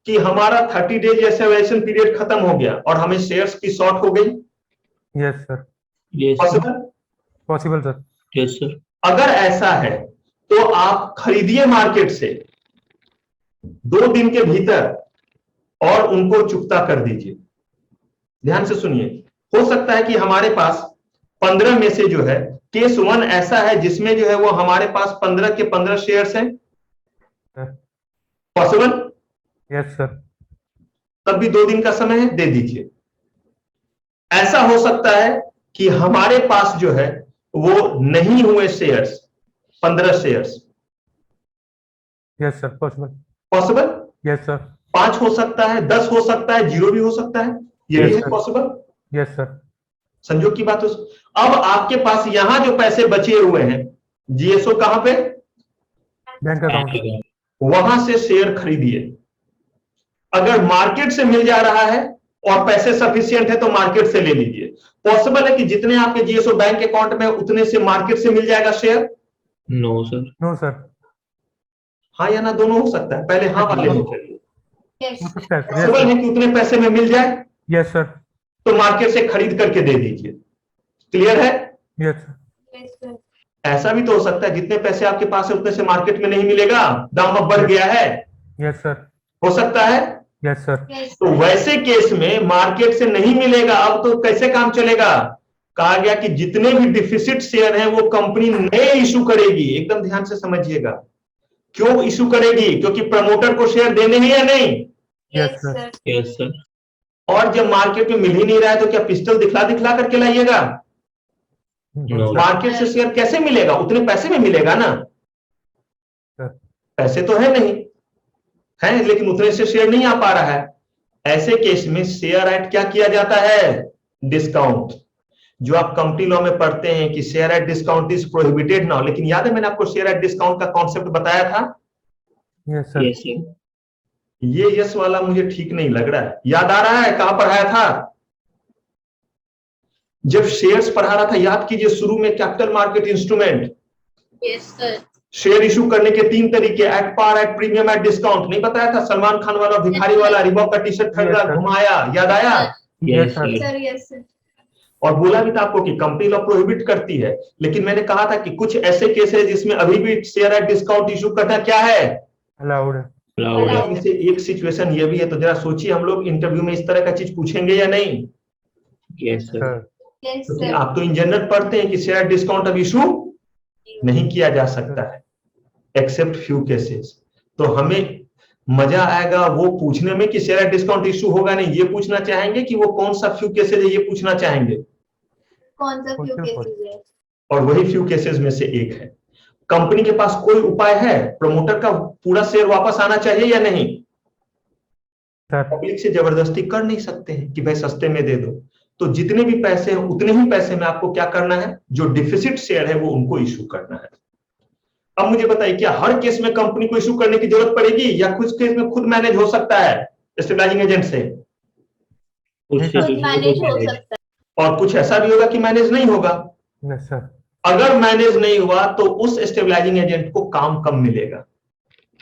कि हमारा 30 डेज एक्सेलरेशन पीरियड खत्म हो गया और हमें शेयर्स की शॉर्ट हो गई। Yes sir. Yes possible? Possible sir. Yes sir. अगर ऐसा है तो आप खरीदिए मार्केट से 2 दिन के भीतर और उनको चुकता कर दीजिए। ध्यान से सुनिए, हो सकता है कि हमारे पास 15 में से जो है केस 1 ऐसा है जिसमें जो है वो हमारे पास 15 के 15 शेयर्स हैं। पॉसिबल? Yes sir. तब भी 2 दिन का समय है, दे दीजिए। ऐसा हो सकता है कि हमारे पास जो है वो नहीं हुए shares 15 shares. Yes sir. Possible. Possible? Yes sir. 5 हो सकता है, 10 हो सकता है, 0 भी हो सकता है। ये भी Yes, है sir. पॉसिबल। Yes sir. संजोग की बात हो। अब आपके पास यहां जो पैसे बचे हुए हैं जीएसओ कहां पे? Bank account. वहां से शेयर खरीदिए। अगर मार्केट से मिल जा रहा है और पैसे सफिशिएंट है तो मार्केट से ले लीजिए। पॉसिबल है कि जितने आपके जीएसओ बैंक अकाउंट में उतने से मार्केट से मिल जाएगा share? No sir. No sir. हाँ या ना दोनों हो सकता है। पहले हाँ वाले में चलिए। यस हो सकता है सर। पॉसिबल है कि उतने पैसे में मिल जाए यस सर। तो मार्केट से खरीद करके दे दीजिए। क्लियर है? Yes sir. Yes sir. ऐसा भी तो हो सकता है जितने पैसे आपके पास है उतने से मार्केट में नहीं मिलेगा, दाम अब बढ़ गया है। Yes sir. हो सकता है। Yes sir. यस तो वैसे केस में मार्केट से नहीं मिलेगा, अब तो कैसे काम चलेगा? कहा गया कि जितने भी डिफिसिट शेयर हैं वो कंपनी नए इशू करेगी। एकदम ध्यान से समझिएगा। क्यों इशू करेगी? क्योंकि प्रमोटर को शेयर देने हैं या नहीं? Yes yes sir. Sir. Yes sir. और जब मार्केट में मिल ही नहीं रहा है तो क्या पिस्टल दिखला दिखला करके लाइएगा? नो मार्केट से शेयर कैसे मिलेगा? उतने पैसे में मिलेगा ना। सर। पैसे तो है नहीं है, लेकिन उतने से शेयर नहीं आ पा रहा है। ऐसे केस में शेयर एट क्या किया जाता है? डिस्काउंट। जो आप कंपनी लॉ में पढ़ते हैं कि share at discount is prohibited now, लेकिन याद है मैंने आपको शेयर एट डिस्काउंट का कॉन्सेप्ट बताया था। Yes sir. Yes sir. ये यस वाला मुझे ठीक नहीं लग रहा है। याद आ रहा है कहां पढ़ाया था? जब शेयर्स पढ़ा रहा था, याद कीजिए शुरू में capital market instrument. Yes sir. Share issue करने के 3 तरीके, at par, at premium, at discount. नहीं बताया था? सलमान खान वाला भिखारी वाला रिबॉक का टी शर्ट खरीदा, Yes, sir. घुमाया, याद आया? Yes yes sir. Sir. Sir yes sir. और बोला भी था आपको कि कंपनी लॉ प्रोहिबिट करती है, लेकिन मैंने कहा था कि कुछ ऐसे केस है जिसमें अभी भी शेयर एट डिस्काउंट इशू करना क्या है? अलाउड है। अलाउड है। इनमें से एक सिचुएशन ये भी है, तो जरा सोचिए हम लोग इंटरव्यू में इस तरह का चीज पूछेंगे या नहीं? Yes sir. सर। यस क्योंकि सर। आप तो इन जनरल पढ़ते हैं कि शेयर एट डिस्काउंट अब इशू नहीं किया जा सकता है एक्सेप्ट फ्यू केसेस। तो हमें मजा आएगा वो पूछने में कि शेयर एट डिस्काउंट इशू होगा नहीं, ये पूछना चाहेंगे कि वो कौन सा फ्यू केसेस है, ये पूछना चाहेंगे। कौन सा फ्यू केसेस है? और वही फ्यू केसेस में से एक है। कंपनी के पास कोई उपाय है? प्रमोटर का पूरा शेयर वापस आना चाहिए या नहीं? सर। पब्लिक से जबरदस्ती कर नहीं सकते हैं कि भाई सस्ते में दे दो। तो जितने भी पैसे हैं उतने ही पैसे में आपको क्या करना है? जो डिफिसिट शेयर है वो उनको इशू करना है। अब मुझे बताइए, क्या हर केस में कंपनी को इशू करने की जरूरत पड़ेगी या कुछ केस में खुद मैनेज हो सकता है स्टेबलाइजिंग एजेंट से? उससे खुद मैनेज हो सकता है। और कुछ ऐसा भी होगा कि मैनेज नहीं होगा। Yes sir. अगर मैनेज नहीं हुआ तो उस स्टेबलाइजिंग एजेंट को काम कम मिलेगा।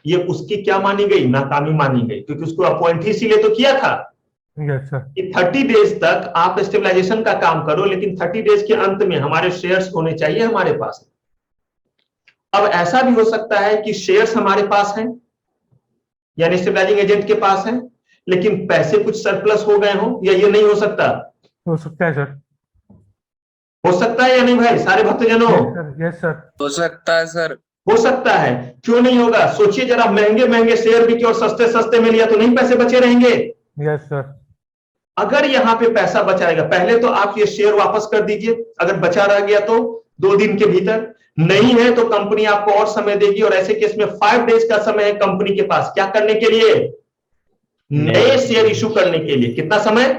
ये उसकी क्या मानी गई? नाकामी मानी गई, क्योंकि उसको अपॉइंट ही इसीलिए तो किया था यस सर। कि 30 डेज तक आप स्टेबलाइजेशन का काम करो, लेकिन 30 डेज के अंत में हमारे शेयर्स होने चाहिए हमारे पास। अब ऐसा भी हो सकता है कि शेयर्स हमारे पास हैं, यानी स्टेबलाइजिंग एजेंट के पास हैं, लेकिन पैसे कुछ सरप्लस हो गए हो, या ये नहीं हो सकता? हो सकता है सर। हो सकता है या नहीं भाई सारे भक्तजनों? Yes sir. Yes sir. हो सकता है सर। हो सकता है। क्यों नहीं होगा? सोचिए जरा, महंगे महंगे शेयर बिके और सस्ते सस्ते में लिया तो नहीं पैसे बचे रहेंगे? Yes sir. अगर यहां पे पैसा बचा रहेगा, पहले तो आप ये शेयर वापस कर दीजिए। अगर बचा रह गया तो 2 दिन के भीतर, नहीं है तो कंपनी आपको और समय देगी। और ऐसे केस में 5 डेज का समय है कंपनी के पास क्या करने के लिए? नए शेयर इशू करने के लिए कितना समय,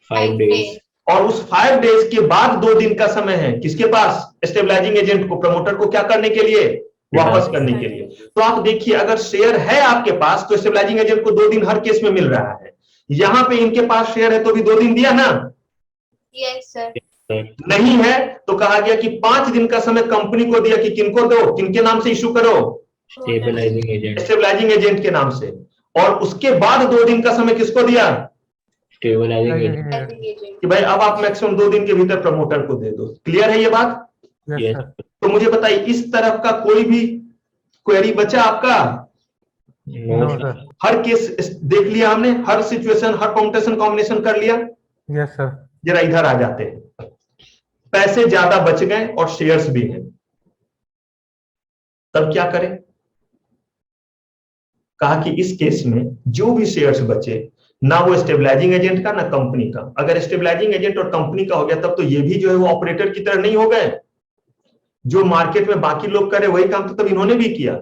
5 days. और उस 5 डेज के बाद 2 दिन का समय है किसके पास, स्टेबलाइजिंग एजेंट को, प्रमोटर को क्या करने के लिए, वापस करने के लिए। तो आप देखिए अगर शेयर है आपके पास तो स्टेबलाइजिंग एजेंट को 2 दिन हर केस में मिल रहा है। यहां पे इनके पास शेयर है तो भी 2 दिन दिया ना, यस सर। नहीं है तो कहा गया कि 5 दिन का समय कंपनी को दिया कि किनको दो, किनके नाम से इशू करो, Stabilizing agent. स्टेबलाइजिंग एजेंट के नाम से, और उसके बाद 2 दिन का समय किसको दिया Stabilizing agent. कि भाई अब आप मैक्सिमम 2 दिन के भीतर प्रमोटर को दे दो। क्लियर है ये बात? Yes. तो मुझे बताइए इस तरफ का कोई भी क्वेरी बचा आपका? No, sir. हर केस देख लिया हमने, हर सिचुएशन, हर कॉम्बिनेशन कॉम्बिनेशन कर लिया। Yes sir. जरा इधर आ जाते हैं, पैसे ज्यादा बच गए और शेयर्स भी हैं, तब क्या करें? कहा कि इस केस में जो भी शेयर्स बचे ना वो स्टेबलाइजिंग एजेंट का ना कंपनी का। अगर स्टेबलाइजिंग एजेंट और कंपनी का हो गया तब तो ये भी जो है वो ऑपरेटर की तरह नहीं हो गए, जो मार्केट में बाकी लोग करे वही काम तो तब इन्होंने भी किया।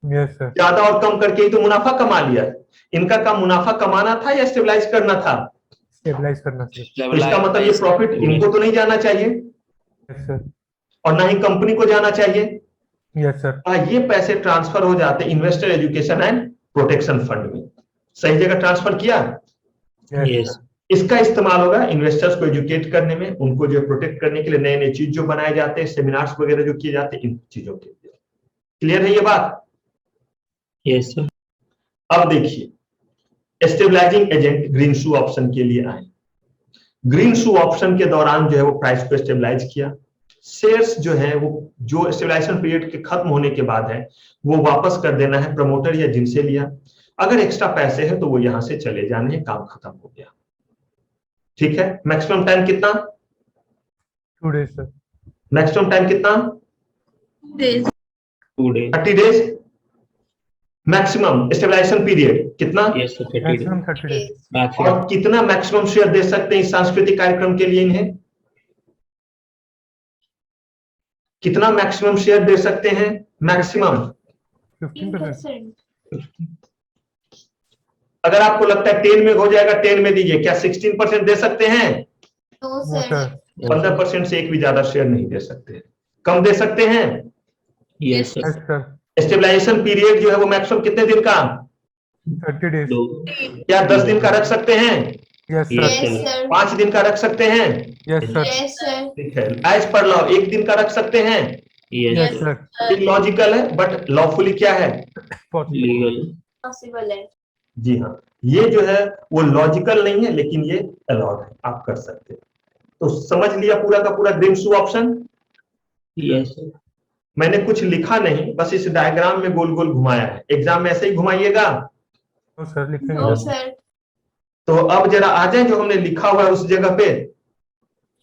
Yes sir. ज्यादा और कम करके ही तो मुनाफा कमा लिया। इनका काम मुनाफा कमाना था या स्टेबलाइज करना था? स्टेबलाइज करना सर। तो इसका मतलब ये प्रॉफिट इनको तो नहीं जाना चाहिए यस सर। और ना ही कंपनी को जाना चाहिए। Yes sir. ये पैसे ट्रांसफर हो जाते investor education and protection fund में। सही जगह ट्रांसफर किया। Yes. इसका इस्तेमाल होगा इन्वेस्टर्स को एजुकेट करने में, उनको जो प्रोटेक्ट करने के लिए नए नए चीज जो बनाए जाते हैं, सेमिनार्स वगैरह जो किए जाते हैं, इन चीजों के लिए। क्लियर है ये बात? Yes, sir. अब देखिए stabilising agent green shoe option के लिए आए। ग्रीन शू ऑप्शन के दौरान जो है वो प्राइस को स्टेबलाइज किया। शेयर्स जो है वो जो स्टेबलाइजेशन पीरियड के खत्म होने के बाद है वो वापस कर देना है प्रमोटर या जिनसे लिया। अगर एक्स्ट्रा पैसे हैं तो वो यहां से चले जाने हैं, काम खत्म हो गया। ठीक है। मैक्सिमम टाइम कितना? 2 days सर। मैक्सिमम टाइम कितना? 2 days. 30 days. Maximum stabilization period कितना? Yes, sir. 30 days. मैक्सिमम 30 days। Maximum. और कितना मैक्सिमम शेयर दे सकते हैं इस सांस्कृतिक कार्यक्रम के लिए इन्हें? कितना मैक्सिमम शेयर दे सकते हैं? मैक्सिमम 15%। अगर आपको लगता है 10 में हो जाएगा 10 में दीजिए। क्या 16% दे सकते हैं? No no sir. सर। 15% से एक भी ज्यादा शेयर नहीं दे सकते। कम दे सकते हैं? Yes, sir. Yes sir. Stabilization period जो है वो मैक्सिमम कितने दिन का? 30 days। 2. क्या 10 दिन का रख सकते हैं? Yes Yes, sir. Yes sir. 5 दिन का रख सकते हैं? Yes sir. Yes sir. ठीक है। एज पर लॉ 1 दिन का रख सकते हैं। Yes, yes sir. इलॉजिकल है बट लॉफुली क्या है? legal. पॉसिबल है। जी हाँ, ये जो है वो लॉजिकल नहीं है लेकिन ये अलाउड है, आप कर सकते हैं। तो समझ लिया पूरा का पूरा green shoe option. Yes, sir. मैंने कुछ लिखा नहीं, बस इस डायग्राम में गोल गोल घुमाया है। एग्जाम में ऐसे ही घुमाइएगा। नो सर नो लिखेंगे। सर। तो अब जरा आ जाए जो हमने लिखा हुआ है उस जगह पे।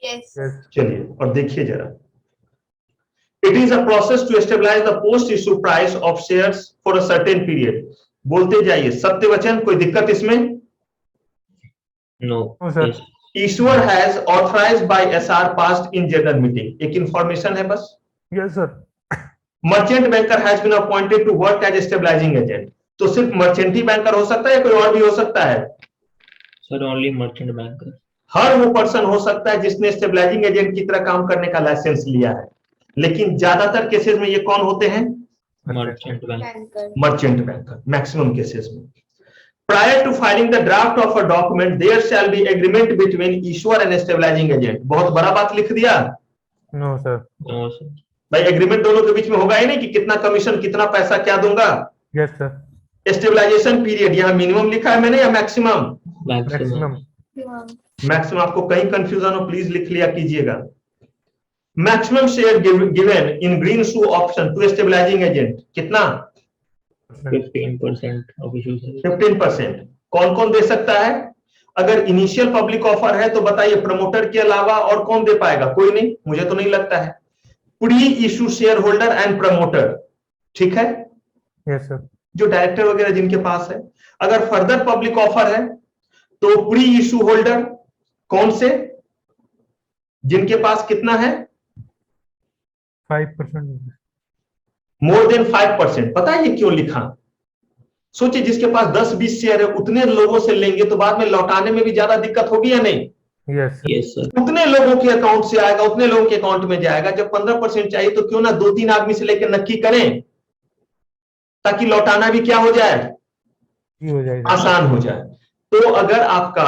यस। यस। चलिए और देखिए जरा। It is a process to stabilize the post issue price of shares for a certain period. बोलते जाइए सत्य वचन, कोई दिक्कत इसमें? No. No, sir. Yes. Issuer has authorized by SR passed in general meeting. एक इंफॉर्मेशन है बस। Yes sir. Merchant banker has been appointed to work as stabilizing agent. तो सिर्फ मर्चेंट ही बैंकर हो सकता है या कोई और भी हो सकता है? Sir, only merchant banker. हर वो पर्सन हो सकता है जिसने स्टेबलाइजिंग एजेंट की तरह काम करने का लाइसेंस लिया है। लेकिन ज्यादातर केसेस में ये कौन होते हैं? Merchant banker. Banker. Merchant banker maximum cases में। Prior to filing the draft of a document, there shall be agreement between issuer and stabilizing agent। बहुत बड़ा बात लिख दिया नो सर। No, sir. भाई। एग्रीमेंट दोनों के बीच में होगा ही नहीं कि कितना कमीशन कितना पैसा क्या दूंगा। Yes sir. स्टेबलाइजेशन पीरियड यहाँ मिनिमम लिखा है मैंने या मैक्सिमम? Maximum. मैक्सिमम। मैक्सिमम। आपको कहीं कंफ्यूजन हो प्लीज लिख लिया कीजिएगा। Maximum share given in green shoe option to stabilizing agent कितना? 15% of issue, sir. 15%। कौन कौन दे सकता है? अगर इनिशियल पब्लिक ऑफर है तो बताइए प्रमोटर के अलावा और कौन दे पाएगा? कोई नहीं, मुझे तो नहीं लगता है। Pre issue share holder and promoter, ठीक है, यस सर। जो डायरेक्टर वगैरह जिनके पास है। अगर फर्दर पब्लिक ऑफर है तो प्री इशू होल्डर कौन से, जिनके पास कितना है? 5%। More than 5%। पता है ये क्यों लिखा? सोचिए जिसके पास 10-20 शेयर है उतने लोगों से लेंगे तो बाद में लौटाने में भी ज्यादा दिक्कत होगी या नहीं? Yes yes sir. उतने लोगों के अकाउंट से आएगा, उतने लोगों के अकाउंट में जाएगा। जब 15% चाहिए तो क्यों ना 2-3 आदमी से लेकर नक्की करें ताकि लौटाना भी क्या हो जाए, हो जाएगा, आसान हो जाए। तो अगर आपका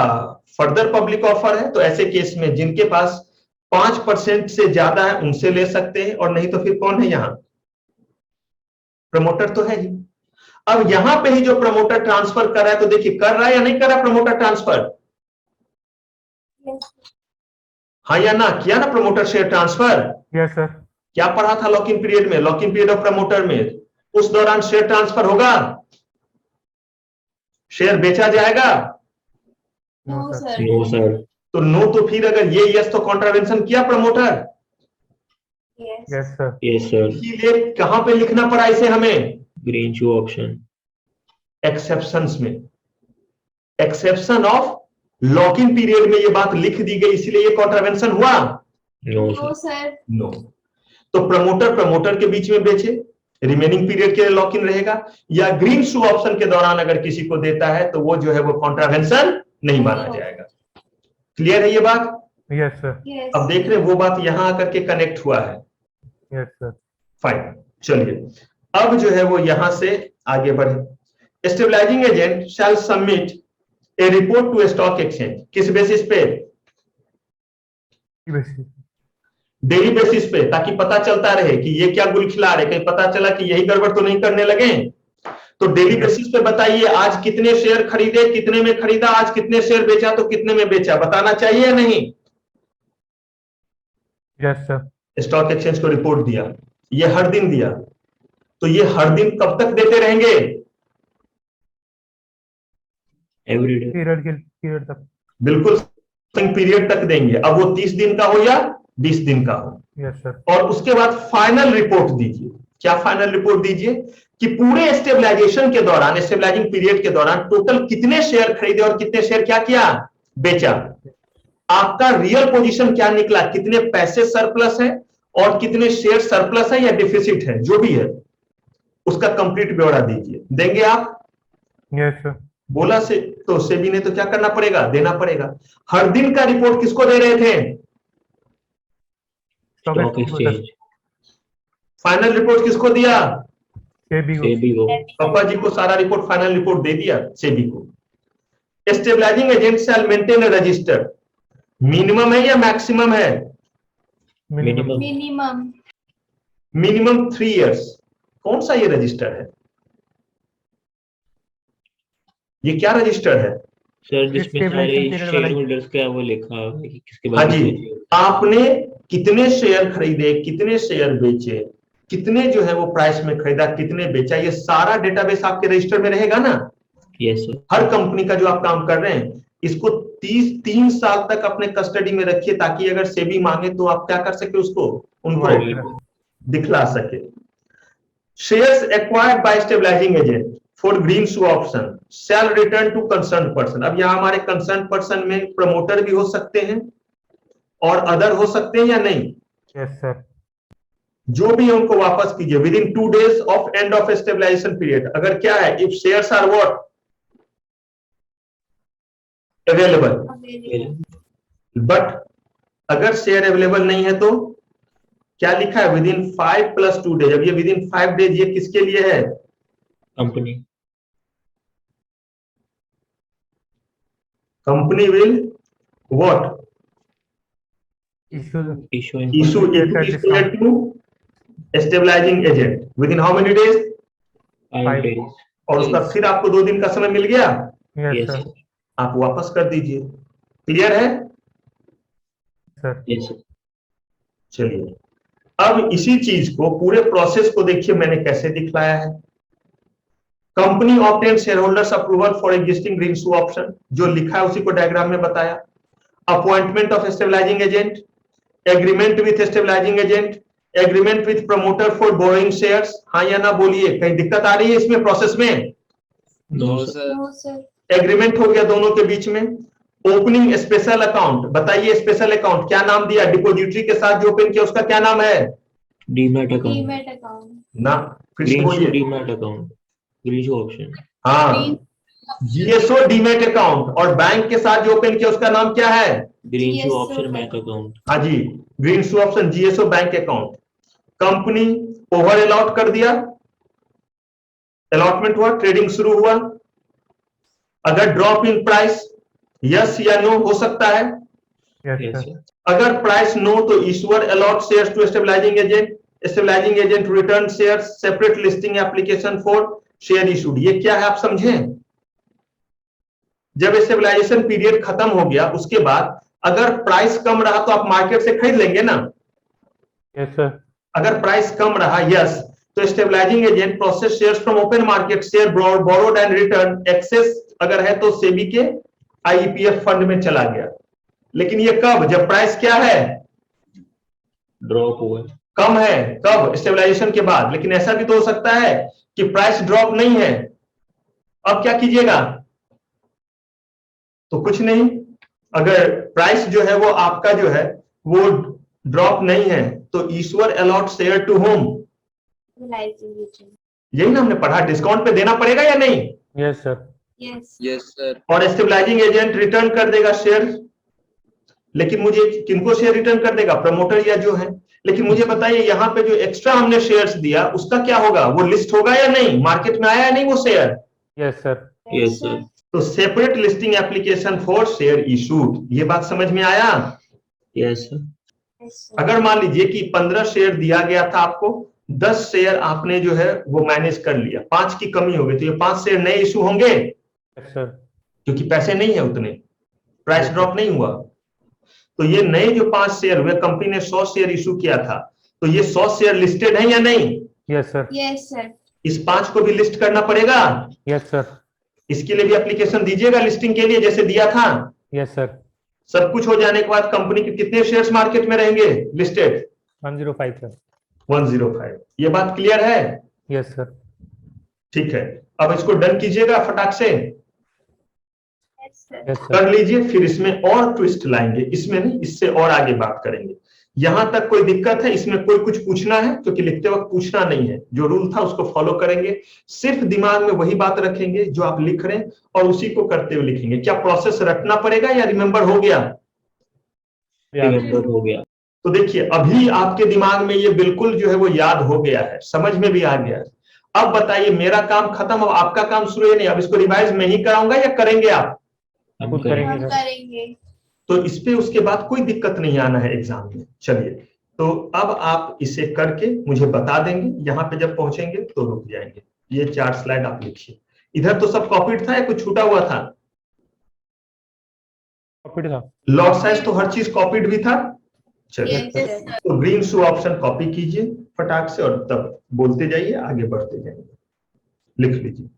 फर्दर पब्लिक ऑफर है तो ऐसे केस में जिनके पास 5% से ज्यादा है उनसे ले सकते हैं, और नहीं तो फिर कौन है यहां, प्रमोटर तो है ही। अब यहां पे ही जो प्रमोटर ट्रांसफर कर रहा है तो देखिए कर रहा है या नहीं कर रहा प्रमोटर ट्रांसफर, हाँ या ना, किया ना promoter share transfer? Yes sir, क्या पढ़ा था लॉक इन पीरियड में, lock in period of promoter में उस दौरान शेयर ट्रांसफर होगा, शेयर बेचा जाएगा? No sir. No sir. तो नो, तो फिर अगर ये यस तो कॉन्ट्रावेंशन किया promoter? Yes sir, yes sir. इसीलिए कहां पे लिखना पड़ा इसे हमें, ग्रीन शू ऑप्शन। एक्सेप्शंस में, exception of lock in period में ये बात लिख दी गई, इसलिए ये कॉन्ट्रावेंशन हुआ? No no sir. Sir. No. तो प्रमोटर के बीच में बेचे, रिमेनिंग पीरियड के लिए लॉक इन रहेगा, या ग्रीन शू ऑप्शन के दौरान अगर किसी को देता है तो वो जो है वो कॉन्ट्रावेंशन नहीं माना जाएगा। क्लियर है ये बात? Yes sir, yes. अब देख रहे हैं वो बात यहां आकर के कनेक्ट हुआ है। यस सर, फाइन, चलिए अब जो है वो यहां से आगे बढ़े। Stabilizing agent shall submit a report to stock exchange, किस बेसिस पे? डेली बेसिस पे, ताकि पता चलता रहे कि ये क्या गुल खिला रहे, कहीं पता चला कि यही गड़बड़ तो नहीं करने लगे। तो डेली बेसिस पे बताइए आज कितने शेयर खरीदे, कितने में खरीदा, आज कितने शेयर बेचा तो कितने में बेचा, बताना चाहिए या नहीं? यस सर, स्टॉक एक्सचेंज को रिपोर्ट दिया, ये हर दिन दिया, तो ये हर दिन कब तक देते रहेंगे? एवरीडे। पीरियड तक। बिल्कुल पीरियड तक देंगे, अब वो 30 दिन का हो या 20 दिन का हो। यस सर, और उसके बाद फाइनल रिपोर्ट दीजिए। क्या फाइनल रिपोर्ट दीजिए कि पूरे स्टेबलाइजेशन के दौरान, स्टेबलाइजिंग पीरियड के दौरान टोटल कितने शेयर खरीदे और कितने शेयर क्या किया, बेचा। आपका रियल पोजीशन क्या निकला, कितने पैसे सरप्लस है और कितने शेयर सरप्लस है या डिफिसिट है, जो भी है उसका कंप्लीट ब्यौरा दीजिए। देंगे आप? यस सर, बोला से तो सेबी ने तो क्या करना पड़ेगा, देना पड़ेगा। हर दिन का रिपोर्ट किसको दे रहे थे? Stock exchange. फाइनल रिपोर्ट किसको दिया? सेबी को। पापा जी को सारा रिपोर्ट, फाइनल रिपोर्ट दे दिया सेबी को। Stabilizing agent shall maintain a register, minimum है या मैक्सिमम है? मिनिमम। मिनिमम। Minimum 3 years. कौन सा ये रजिस्टर है, ये क्या रजिस्टर है? सर जिसमें सारे Stabilization period वाला शेयर ही। होल्डर्स का वो लिखा हुआ है कि किसके हाँ बाद जी, आपने कितने शेयर खरीदे, कितने शेयर बेचे, कितने जो है वो प्राइस में खरीदा, कितने बेचा, ये सारा डेटाबेस आपके रजिस्टर में रहेगा ना। Yes sir. हर कंपनी का जो आप काम कर रहे हैं इसको 3 साल तक अपने कस्टडी में रखिए, ताकि अगर सेबी मांगे तो आप क्या कर सके, उसको उनको दिखला सके। Shares acquired by stabilizing agent for green shoe option shall return to concern person. अब यहां हमारे कंसर्न पर्सन में प्रमोटर भी हो सकते हैं और अदर हो सकते हैं या नहीं? यस सर, जो भी है उनको वापस कीजिए within 2 days of end of stabilization period. अगर क्या है, if shares are what available, but अगर शेयर अवेलेबल नहीं है तो क्या लिखा है, विद इन 5 + 2 days। अब ये विद इन 5 days ये किसके लिए है? Company. Company will what issue issue equity share to stabilizing agent within how many days? 5 days। और उसका फिर आपको 2 दिन का समय मिल गया, यस यस सर, सर। आप वापस कर दीजिए। क्लियर है? Sir, yes sir. चलिए अब इसी चीज को, पूरे प्रोसेस को देखिए मैंने कैसे दिखलाया है। Company obtain shareholders approval for existing green shoe option, जो लिखा है उसी को डायग्राम में बताया। Appointment of stabilizing agent, agreement with stabilizing agent, agreement with promoter for borrowing shares. हाँ या ना बोलिए, कहीं दिक्कत आ रही है इसमें प्रोसेस में? No no sir. Sir. No sir. Agreement हो गया दोनों के बीच में। ओपनिंग स्पेशल अकाउंट, बताइए स्पेशल अकाउंट क्या नाम दिया, डिपोजिटरी के साथ जो ओपन किया उसका क्या नाम है? Demat account. Demat account. ना, फिर से ग्रीन शू बोलिए। Demat account. Green shoe option. हाँ, जीएसओ डीमेट अकाउंट, और बैंक के साथ जो ओपन किया उसका नाम क्या है? Green shoe GSO option bank account. हाँ जी, green shoe option GSO bank account. Company over allot कर दिया, अलॉटमेंट हुआ, ट्रेडिंग शुरू हुआ। अगर ड्रॉप इन प्राइस, यस या नो हो सकता है। Yes yes sir. सर। अगर प्राइस नो तो issuer allot shares to stabilizing agent, stabilizing agent return shares, separate listing application for share issued. ये क्या है आप समझें? जब स्टेबलाइजेशन पीरियड खत्म हो गया उसके बाद अगर प्राइस कम रहा तो आप मार्केट से खरीद लेंगे ना। Yes sir. अगर प्राइस कम रहा, यस, तो stabilizing agent process shares from open market, share borrowed and return, excess अगर है तो सेबी के आईपीएफ फंड में चला गया। लेकिन ये कब? जब प्राइस क्या है? ड्रॉप हुआ है। कम है। कब? स्टेबलाइजेशन के बाद। लेकिन ऐसा भी तो हो सकता है कि प्राइस ड्रॉप नहीं है, अब क्या कीजिएगा? तो कुछ नहीं। अगर प्राइस जो है वो आपका जो है वो ड्रॉप नहीं है तो ईश्वर अलॉट शेयर टू होम, यही ना हमने पढ़ा, डिस्काउंट पे देना पड़ेगा या नहीं? Yes sir. Yes, sir. और स्टेबलाइजिंग एजेंट रिटर्न कर देगा शेयर। लेकिन मुझे किनको शेयर रिटर्न कर देगा? प्रमोटर या जो है। लेकिन मुझे बताइए यहाँ पे जो एक्स्ट्रा हमने शेयर्स दिया उसका क्या होगा? वो लिस्ट होगा या नहीं? मार्केट में आया या नहीं वो शेयर? Yes sir. Yes sir. तो separate listing application for share issued, ये बात समझ में आया? Yes sir. अगर मान लीजिए कि 15 शेयर दिया गया था आपको, 10 शेयर आपने जो है वो मैनेज कर लिया, 5 की कमी हो गई, तो ये 5 शेयर नए इशू होंगे यस सर। क्योंकि पैसे नहीं है उतने, प्राइस ड्रॉप नहीं हुआ। तो ये नए जो 5 शेयर हुए, कंपनी ने 100 शेयर इशू किया था, तो ये 100 शेयर लिस्टेड है या नहीं? Yes sir. Yes sir. इस 5 को भी लिस्ट करना पड़ेगा। Yes sir. इसके लिए भी एप्लीकेशन दीजिएगा लिस्टिंग के लिए जैसे दिया था। Yes sir. सब कुछ हो जाने के बाद कंपनी के कितने शेयर्स मार्केट में रहेंगे लिस्टेड? 105 सर। 105। ये बात क्लियर है? Yes sir. ठीक है, अब इसको डन कीजिएगा फटाक से। Yes sir. Yes sir. कर लीजिए, फिर इसमें और ट्विस्ट लाएंगे, इसमें नहीं, इससे और आगे बात करेंगे। यहां तक कोई दिक्कत है? इसमें कोई कुछ पूछना है? क्योंकि लिखते वक्त पूछना नहीं है, जो रूल था उसको फॉलो करेंगे, सिर्फ दिमाग में वही बात रखेंगे जो आप लिख रहे हैं और उसी को करते हुए लिखेंगे। क्या प्रोसेस रटना पड़ेगा या रिमेंबर हो गया? रिमेंबर हो गया। तो देखिए अभी आपके दिमाग में ये बिल्कुल जो है वो याद हो गया है, समझ में भी आ गया है। अब बताइए मेरा काम खत्म, अब आपका काम शुरू है नहीं, अब इसको रिवाइज मैं ही कराऊंगा या करेंगे आप? हम खुद करेंगे। करेंगे हम सर। करेंगे। तो इस पे उसके बाद कोई दिक्कत नहीं आना है एग्जाम में। चलिए, तो अब आप इसे करके मुझे बता देंगे, यहां पे जब पहुंचेंगे तो रुक जाएंगे। ये 4 स्लाइड आप लिखिए। इधर तो सब कॉपीड था या कुछ छूटा हुआ था? कॉपीड था। लॉट साइज तो हर चीज कॉपीड भी था। चलिए, यस सर। तो ग्रीन शू ऑप्शन कॉपी कीजिए फटाक से और तब बोलते जाइए, आगे बढ़ते जाइए। लिख लीजिए।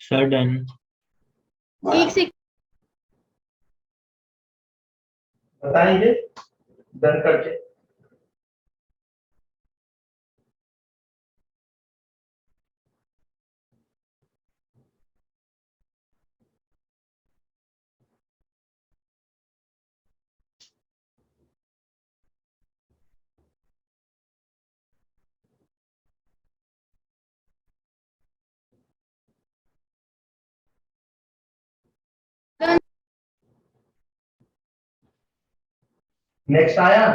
Sir done. एक सेकंड। बताएंगे डन करके। नेक्स्ट आया।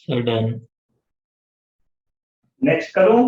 Sir done. नेक्स्ट करूं।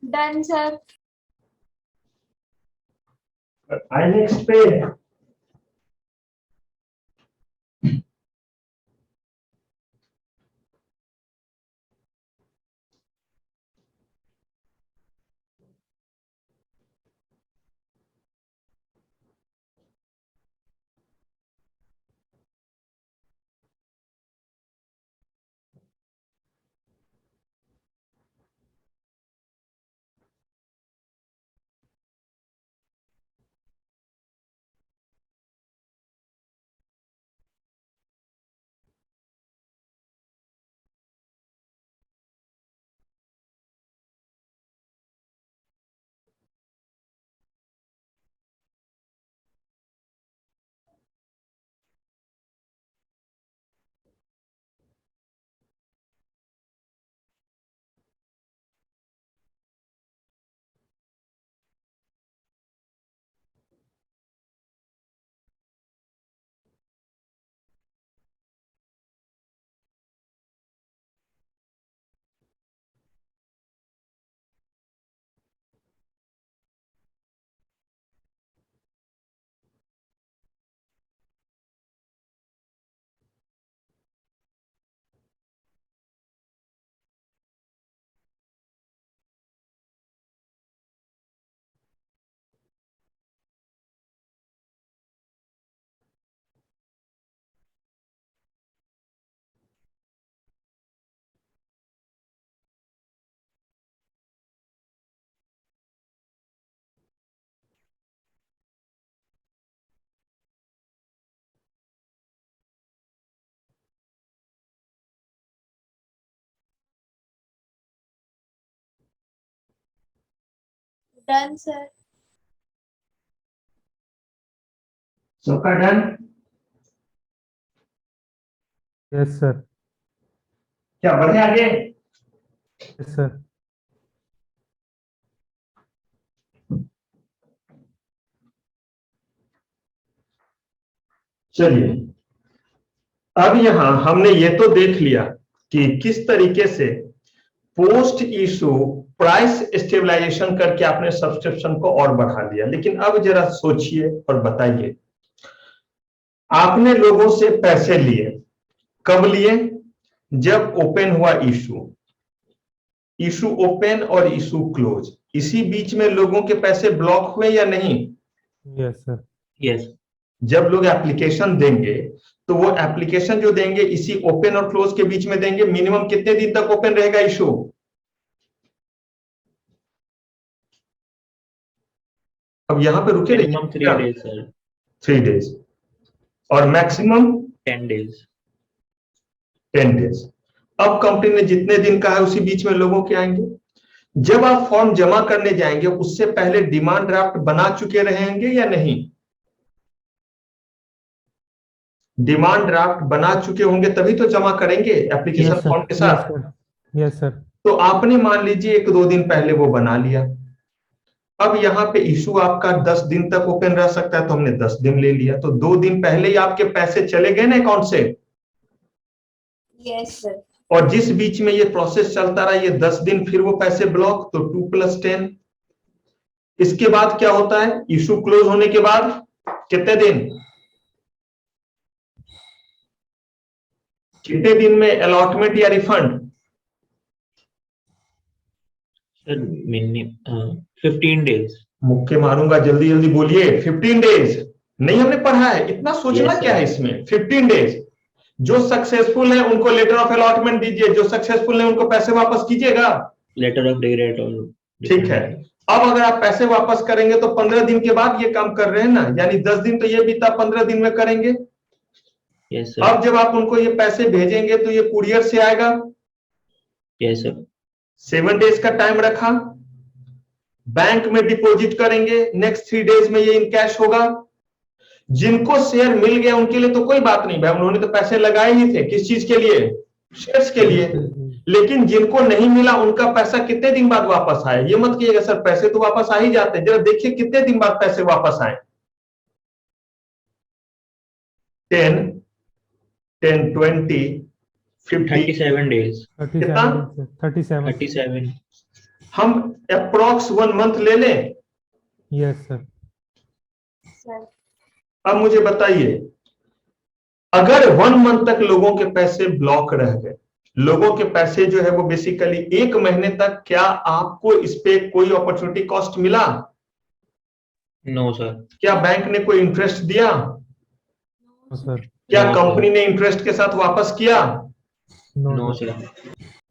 Done sir. आई नेक्स्ट पे। Done sir. सबका डन? Yes sir. क्या बढ़े आगे? Yes sir. चलिए, अब यहां हमने ये तो देख लिया कि किस तरीके से पोस्ट इशू प्राइस स्टेबलाइजेशन करके आपने सब्सक्रिप्शन को और बढ़ा दिया। लेकिन अब जरा सोचिए और बताइए, आपने लोगों से पैसे लिए, कब लिए? जब ओपन हुआ इशू, इशू ओपन और इशू क्लोज, इसी बीच में लोगों के पैसे ब्लॉक हुए या नहीं? Yes sir. यस। जब लोग एप्लीकेशन देंगे तो वो एप्लीकेशन जो देंगे इसी ओपन और क्लोज के बीच में देंगे। मिनिमम कितने दिन तक ओपन रहेगा इशू? अब यहां पे रुके मिनिमम 3 डेज सर। 3 डेज और मैक्सिमम 10 डेज। 10 डेज। अब कंपनी ने जितने दिन कहा है उसी बीच में लोगों के आएंगे। जब आप फॉर्म जमा करने जाएंगे उससे पहले डिमांड ड्राफ्ट बना चुके रहेंगे या नहीं? डिमांड ड्राफ्ट बना चुके होंगे तभी तो जमा करेंगे एप्लीकेशन फॉर्म के साथ। Yes sir. तो आपने मान लीजिए 1-2 दिन पहले वो बना लिया। अब यहाँ पे इशू आपका 10 दिन तक ओपन रह सकता है तो हमने 10 दिन ले लिया, तो 2 दिन पहले ही आपके पैसे चले गए ना अकाउंट से। Yes sir. और जिस बीच में ये प्रोसेस चलता रहा, ये 10 दिन, फिर वो पैसे ब्लॉक, तो 2 + 10। इसके बाद क्या होता है? इशू क्लोज होने के बाद कितने दिन, कितने दिन में अलॉटमेंट या रिफंड? Sir minimum 15 days. मुक्के मारूंगा, जल्दी जल्दी बोलिए। 15 डेज नहीं हमने पढ़ा है, इतना सोचना Yes, क्या है इसमें। 15 डेज। जो सक्सेसफुल है उनको लेटर ऑफ अलॉटमेंट दीजिए, जो सक्सेसफुल है उनको पैसे वापस कीजिएगा। लेटर ऑफ डिक्रेट और ठीक है। अब अगर आप पैसे वापस करेंगे तो 15 दिन के बाद ये काम कर रहे हैं ना, यानी 10 दिन तो ये बीता, 15 दिन में करेंगे। Yes sir. अब जब आप उनको ये पैसे भेजेंगे तो ये कुरियर से आएगा। Yes sir. 7 डेज का टाइम रखा। बैंक में डिपॉजिट करेंगे, नेक्स्ट 3 डेज में ये इन कैश होगा। जिनको शेयर मिल गया उनके लिए तो कोई बात नहीं भाई, उन्होंने तो पैसे लगाए ही थे। किस चीज के लिए? शेयर्स के लिए। लेकिन जिनको नहीं मिला उनका पैसा कितने दिन बाद वापस आए? ये मत कहिएगा सर पैसे तो वापस आ ही जाते हैं। जरा देखिए कितने दिन बाद पैसे वापस आए। 10, 20, 50, 37 डेज। 37। हम अप्रोक्स 1 मंथ ले लें। Yes sir. सर अब मुझे बताइए, अगर 1 मंथ तक लोगों के पैसे ब्लॉक रह गए, लोगों के पैसे जो है वो बेसिकली 1 महीने तक, क्या आपको इस पे कोई अपॉर्चुनिटी कॉस्ट मिला? No sir. क्या बैंक ने कोई इंटरेस्ट दिया? सर। क्या No, कंपनी ने इंटरेस्ट के साथ वापस किया? No sir.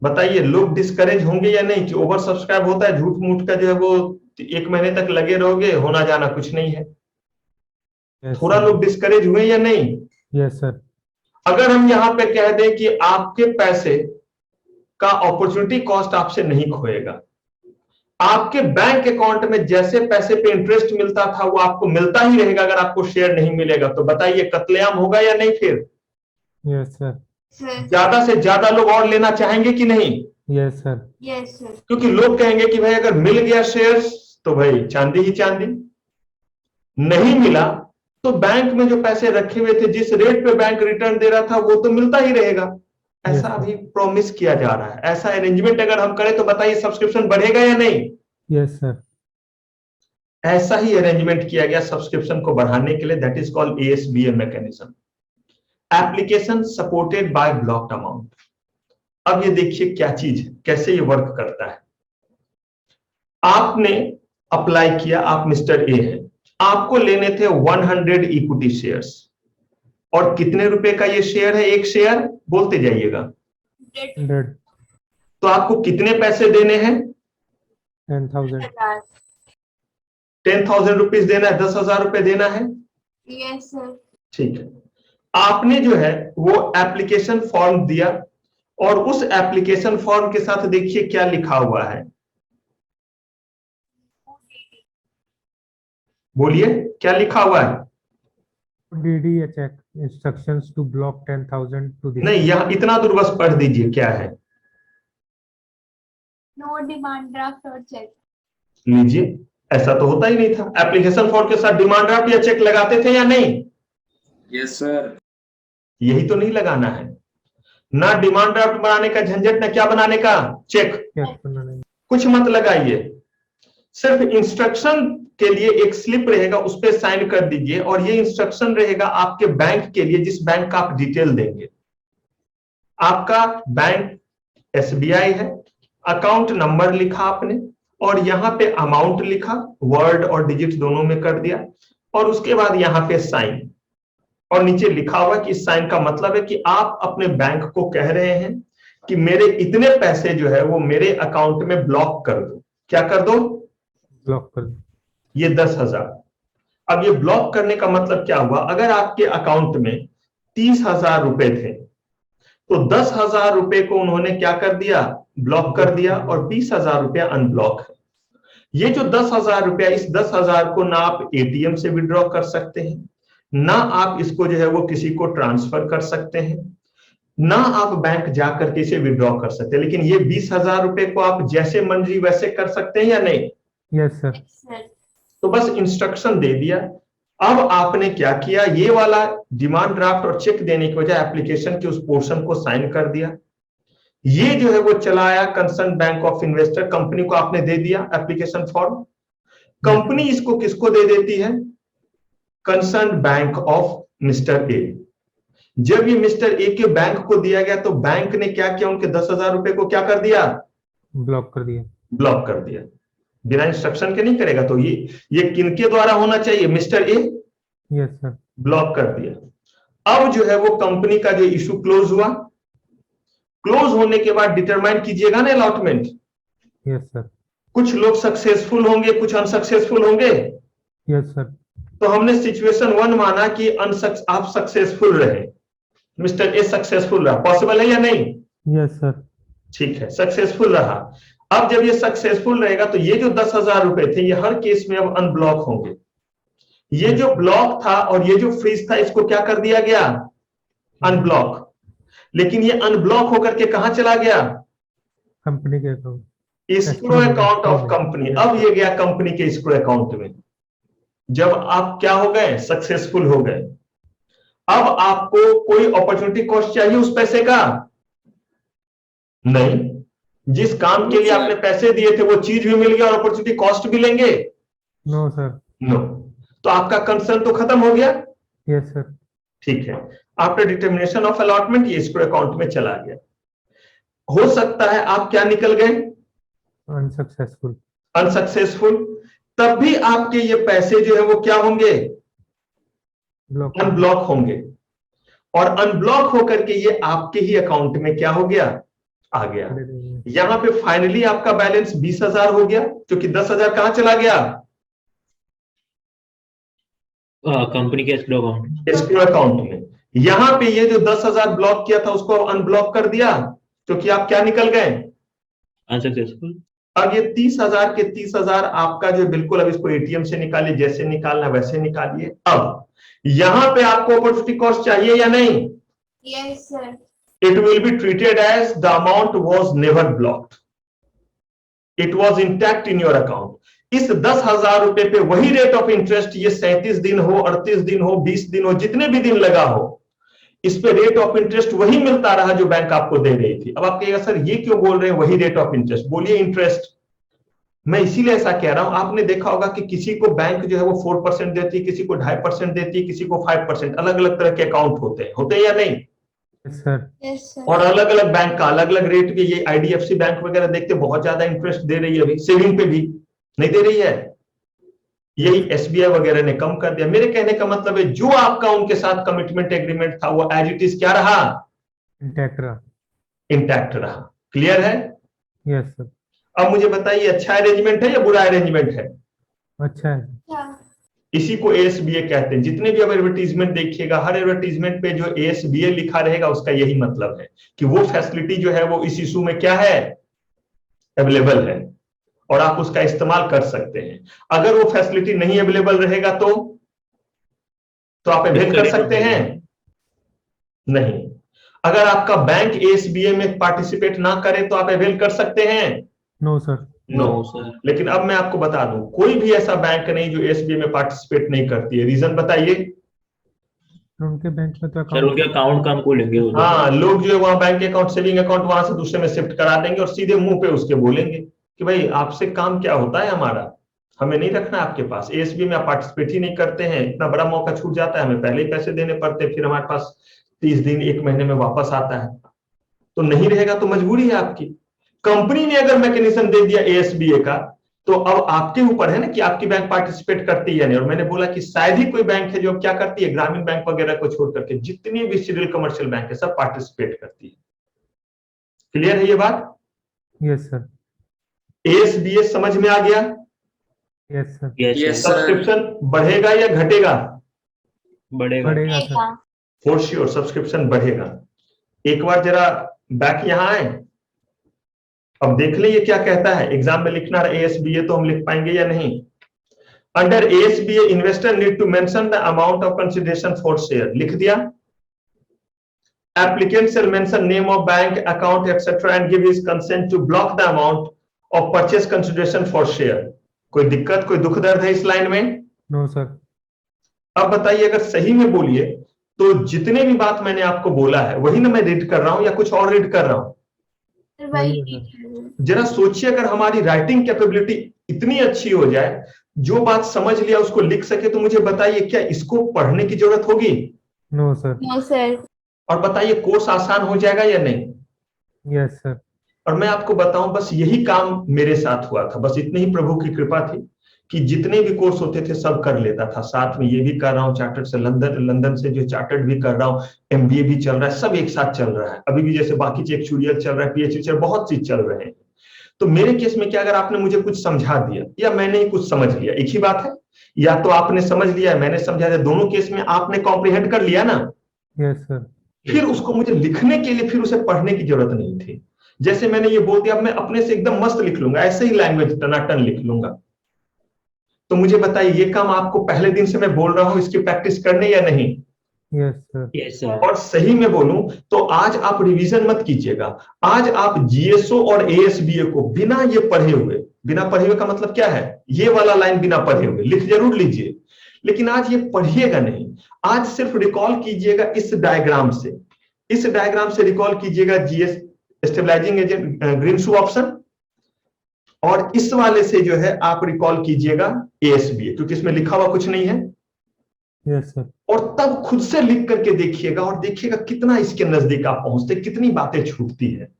बताइए, लोग डिस्करेज होंगे या नहीं कि ओवर सब्सक्राइब होता है, झूठ मूठ का जो है वो 1 महीने तक लगे रहोगे, होना जाना कुछ नहीं है। थोड़ा लोग डिस्करेज हुए या नहीं? Yes sir. अगर हम यहां पे कह दें कि आपके पैसे का अपॉर्चुनिटी कॉस्ट आपसे नहीं खोएगा, आपके बैंक अकाउंट में जैसे पैसे पे इंटरेस्ट मिलता था वो आपको मिलता ही रहेगा अगर आपको शेयर नहीं मिलेगा, तो बताइए कत्लेआम होगा या नहीं? फिर यस सर। ज्यादा से ज्यादा लोग और लेना चाहेंगे कि नहीं? Yes sir. Yes sir. क्योंकि लोग कहेंगे कि भाई अगर मिल गया शेयर्स तो भाई चांदी ही चांदी, नहीं मिला तो बैंक में जो पैसे रखे हुए थे, जिस रेट पे बैंक रिटर्न दे रहा था वो तो मिलता ही रहेगा। ऐसा अभी प्रॉमिस किया जा रहा है। ऐसा अरेंजमेंट अगर हम करें तो बताइए सब्सक्रिप्शन बढ़ेगा या नहीं? Yes sir. ऐसा ही अरेंजमेंट किया गया सब्सक्रिप्शन को बढ़ाने के लिए, that is called ASBA mechanism, application supported by blocked amount. अब ये देखिए क्या चीज है, कैसे ये वर्क करता है। आपने अप्लाई किया, आप मिस्टर ए हैं, आपको लेने थे 100 इक्विटी शेयर्स। और कितने रुपए का ये शेयर है? एक शेयर बोलते जाइएगा। 100। तो आपको कितने पैसे देने हैं? 10,000। 10,000 रुपीज देना है, 10,000 रुपए देना है। Yes sir. ठीक है। आपने जो है वो एप्लीकेशन फॉर्म दिया और उस एप्लीकेशन फॉर्म के साथ देखिए क्या लिखा हुआ है। बोलिए क्या लिखा हुआ है? DD a check instructions to block 10,000 to the नहीं, यहाँ इतना दूर बस पढ़ दीजिए क्या है। नो डिमांड ड्राफ्ट और चेक। लीजिए, ऐसा तो होता ही नहीं था। एप्लीकेशन फॉर्म के साथ डिमांड ड्राफ्ट या चेक लगाते थे या नहीं? Yes sir. यही तो नहीं लगाना है ना, डिमांड ड्राफ्ट बनाने का झंझट, ना क्या बनाने का, चेक। कुछ मत लगाइए, सिर्फ इंस्ट्रक्शन के लिए एक स्लिप रहेगा, उस पर साइन कर दीजिए, और ये इंस्ट्रक्शन रहेगा आपके बैंक के लिए, जिस बैंक का आप डिटेल देंगे। आपका बैंक SBI है, अकाउंट नंबर लिखा आपने, और यहां पे अमाउंट लिखा, वर्ड और डिजिट दोनों में कर दिया, और उसके बाद यहां पे साइन, और नीचे लिखा हुआ कि इस साइन का मतलब है कि आप अपने बैंक को कह रहे हैं कि मेरे इतने पैसे जो है वो मेरे अकाउंट में ब्लॉक कर दो। क्या कर दो? ब्लॉक कर दो। ये 10,000। अब ये ब्लॉक करने का मतलब क्या हुआ? अगर आपके अकाउंट में 30,000 रुपए थे तो 10,000 रुपए को उन्होंने क्या कर दिया? ब्लॉक कर दिया, और 20,000 रुपया अनब्लॉक है। ये जो 10,000 रुपया, इस 10,000 को ना आप ATM से विड्रॉ कर सकते हैं, ना आप इसको जो है वो किसी को ट्रांसफर कर सकते हैं, ना आप बैंक जाकर के इसे विड्रॉ कर सकते हैं, लेकिन ये 20,000 रुपए को आप जैसे मर्जी वैसे कर सकते हैं या नहीं? Yes sir. तो बस इंस्ट्रक्शन दे दिया। अब आपने क्या किया? ये वाला डिमांड ड्राफ्ट और चेक देने की बजाय एप्लीकेशन के उस पोर्शन को साइन कर दिया। ये जो है वो चलाया concern bank of investor, company को आपने दे दिया एप्लीकेशन फॉर्म। कंपनी इसको किसको दे देती है? Concern bank of mister A. जब ये मिस्टर ए के बैंक को दिया गया तो बैंक ने क्या किया? उनके 10,000 रुपए को क्या कर दिया? ब्लॉक कर दिया। ब्लॉक कर दिया। बिना इंस्ट्रक्शन के नहीं करेगा, तो ये किनके द्वारा होना चाहिए? Mister A. Yes sir. Block कर दिया। अब जो है वो कंपनी का जो इशू क्लोज हुआ। क्लोज होने के बाद डिटरमाइन कीजिएगा ना अलॉटमेंट। Yes sir. कुछ लोग सक्सेसफुल होंगे, कुछ अनसक्सेसफुल होंगे। Yes sir. तो हमने सिचुएशन 1 माना कि आप सक्सेसफुल रहे, मिस्टर ए सक्सेसफुल रहा। पॉसिबल है या नहीं? Yes sir. ठीक है, सक्सेसफुल रहा। अब जब ये सक्सेसफुल रहेगा तो ये जो 10,000 रुपए थे ये हर केस में अब अनब्लॉक होंगे। ये जो ब्लॉक था और ये जो फ्रीज था, इसको क्या कर दिया गया? अनब्लॉक। लेकिन ये अनब्लॉक होकर के कहां चला गया? कंपनी के account, escrow account of company. अब ये गया कंपनी के एस्क्रो अकाउंट में। जब आप क्या हो गए? सक्सेसफुल हो गए। अब आपको कोई अपॉर्चुनिटी कॉस्ट चाहिए उस पैसे का? नहीं। जिस काम के लिए आपने पैसे दिए थे वो चीज भी मिल गया और अपॉर्चुनिटी कॉस्ट भी लेंगे? No sir. नो। तो आपका कंसर्न तो खत्म हो गया। Yes sir. ठीक है, आफ्टर डिटर्मिनेशन ऑफ अलॉटमेंट ये एस्क्रो अकाउंट में चला गया। हो सकता है आप क्या निकल गए? अनसक्सेसफुल। अनसक्सेसफुल। तब भी आपके ये पैसे जो है वो क्या होंगे? अनब्लॉक होंगे। और अनब्लॉक होकर के ये आपके ही अकाउंट में क्या हो गया? आ गया। यहां पे फाइनली आपका बैलेंस 20,000 हो गया, क्योंकि 10,000 कहां चला गया? कंपनी के एस्क्रो अकाउंट। एस्क्रो अकाउंट में। यहां पे ये जो 10,000 ब्लॉक किया था उसको अनब्लॉक कर दिया, क्योंकि आप क्या निकल गए? अनसक्सेसफुल। अब ये 30,000 के 30,000 आपका जो बिल्कुल, अब इसको ATM से निकालिए, जैसे निकालना वैसे निकालिए। अब यहां पे आपको अपॉर्चुनिटी कॉस्ट चाहिए या नहीं? Yes sir. It will be treated as the amount was never blocked. It was intact in your account. इस 10,000 रुपए पे वही रेट ऑफ इंटरेस्ट, ये 37 दिन हो, 38 दिन हो, 20 दिन हो, जितने भी दिन लगा हो, इस पे रेट ऑफ इंटरेस्ट वही मिलता रहा जो बैंक आपको दे रही थी। अब आप कहिएगा सर ये क्यों बोल रहे हैं वही रेट ऑफ इंटरेस्ट? बोलिए इंटरेस्ट। मैं इसीलिए ऐसा कह रहा हूं, आपने देखा होगा कि किसी को बैंक जो है वो 4% देती है, किसी को 2.5% देती है, किसी को 5%। अलग अलग तरह के अकाउंट होते हैं या नहीं? सर। और अलग अलग बैंक का अलग अलग रेट भी। ये IDFC बैंक वगैरह देखते बहुत ज्यादा इंटरेस्ट दे रही है, अभी सेविंग पे भी नहीं दे रही है। यही SBI वगैरह ने कम कर दिया। मेरे कहने का मतलब है जो आपका उनके साथ कमिटमेंट एग्रीमेंट था वो एज इट इज क्या रहा? इंटैक्ट रहा। इंटैक्ट रहा। क्लियर है? Yes sir. अब मुझे बताइए, अच्छा अरेंजमेंट है या बुरा अरेंजमेंट है? अच्छा है। इसी को ASBA कहते हैं। जितने भी अब एडवर्टीजमेंट देखिएगा, हर एडवर्टीजमेंट पे जो ASBA लिखा रहेगा उसका यही मतलब है कि वो फैसिलिटी जो है वो इस इशू में क्या है? अवेलेबल है। और आप उसका इस्तेमाल कर सकते हैं। अगर वो फैसिलिटी नहीं अवेलेबल रहेगा तो आप अवेल कर सकते हैं नहीं। अगर आपका बैंक एसबीए में पार्टिसिपेट ना करे तो आप अवेल कर सकते हैं नो सर। No sir. लेकिन अब मैं आपको बता दूं, कोई भी ऐसा बैंक नहीं जो एसबीए में पार्टिसिपेट नहीं करती है। रीजन बताइए। उनके बैंक में तो सर उनके अकाउंट का हम खोलेंगे उधर। हाँ, लोग जो है वहां बैंक अकाउंट, सेविंग अकाउंट वहां से दूसरे में शिफ्ट करा देंगे और सीधे मुंह पे उसके बोलेंगे कि भाई आपसे काम क्या होता है हमारा, हमें नहीं रखना आपके पास। एसबीए में आप पार्टिसिपेट ही नहीं करते हैं, इतना बड़ा मौका छूट जाता है, हमें पहले ही पैसे देने पड़ते हैं, फिर हमारे पास 30 दिन 1 महीने में वापस आता है। तो नहीं रहेगा तो मजबूरी है आपकी। कंपनी ने अगर मैकेनिज्म दे दिया एएसबीए का, तो अब आपके ऊपर है ना कि आपकी बैंक पार्टिसिपेट करती है या नहीं। और मैंने बोला कि शायद ही कोई बैंक है जो क्या करती है, ग्रामीण बैंक वगैरह को छोड़ करके जितनी भी शेड्यूल कमर्शियल बैंक है सब पार्टिसिपेट करती है। क्लियर है ये बात? Yes sir. एएसबीए समझ में आ गया? Yes sir. Yes, sir. Subscription बढ़ेगा या घटेगा? बढ़ेगा। बढ़ेगा सर। फॉर श्योर सब्सक्रिप्शन बढ़ेगा। एक बार जरा बैक यहां आए, अब देख ले ये क्या कहता है। एग्जाम में लिखना एएसबीए तो हम लिख पाएंगे या नहीं। Under ASBA investor need to mention the amount of consideration for share. लिख दिया। Applicant shall mention name of bank account etcetera and give his consent to block the amount of purchase consideration for share. कोई दिक्कत, कोई दुख दर्द है इस लाइन में? No sir. अब बताइए, अगर सही में बोलिए तो जितने भी बात मैंने आपको बोला है वही ना मैं रीड कर रहा हूं या कुछ और रीड कर रहा हूं? जरा सोचिए, अगर हमारी राइटिंग कैपेबिलिटी इतनी अच्छी हो जाए, जो बात समझ लिया उसको लिख सके, तो मुझे बताइए क्या इसको पढ़ने की जरूरत होगी? No sir. No sir. और बताइए कोर्स आसान हो जाएगा या नहीं? Yes sir. और मैं आपको बताऊं, बस यही काम मेरे साथ हुआ था, बस इतनी ही प्रभु की कृपा थी कि जितने भी कोर्स होते थे सब कर लेता था। साथ में ये भी कर रहा हूँ चार्टर्ड से, लंदन से जो चार्टर्ड भी कर रहा हूँ, एमबीए भी चल रहा है, सब एक साथ चल रहा है। अभी भी जैसे बाकी चीज एक्चुरियल चल रहा है, पीएचडी चल, बहुत चीज चल रहे हैं। तो मेरे केस में क्या, अगर आपने मुझे कुछ समझा दिया या मैंने ही कुछ समझ लिया, एक ही बात है। या तो आपने समझ लिया मैंने समझा दिया, दोनों केस में आपने कॉम्प्रिहेंड कर लिया ना। Yes sir. फिर उसको मुझे लिखने के लिए फिर उसे पढ़ने की जरूरत नहीं थी। जैसे मैंने ये बोल दिया, अब मैं अपने से एकदम मस्त लिख लूंगा, ऐसे ही लैंग्वेज टनाटन लिख लूंगा। तो मुझे बताइए, ये काम आपको पहले दिन से मैं बोल रहा हूं इसकी प्रैक्टिस करने या नहीं? Yes sir. Yes sir. और सही में बोलूं तो आज आप रिवीजन मत कीजिएगा। आज आप जीएसओ और एएसबीए को बिना ये पढ़े हुए, बिना पढ़े हुए का मतलब क्या है, ये वाला लाइन बिना पढ़े हुए लिख जरूर लीजिए, लेकिन आज ये पढ़िएगा नहीं। आज सिर्फ रिकॉल कीजिएगा इस डायग्राम से, इस डायग्राम से रिकॉल कीजिएगा GS stabilizing agent greenshoe option, और इस वाले से जो है आप रिकॉल कीजिएगा एएसबीए, क्योंकि इसमें लिखा हुआ कुछ नहीं है। Yes sir. और तब खुद से लिख करके देखिएगा और देखिएगा कितना इसके नजदीक आप पहुंचते, कितनी बातें छूटती है।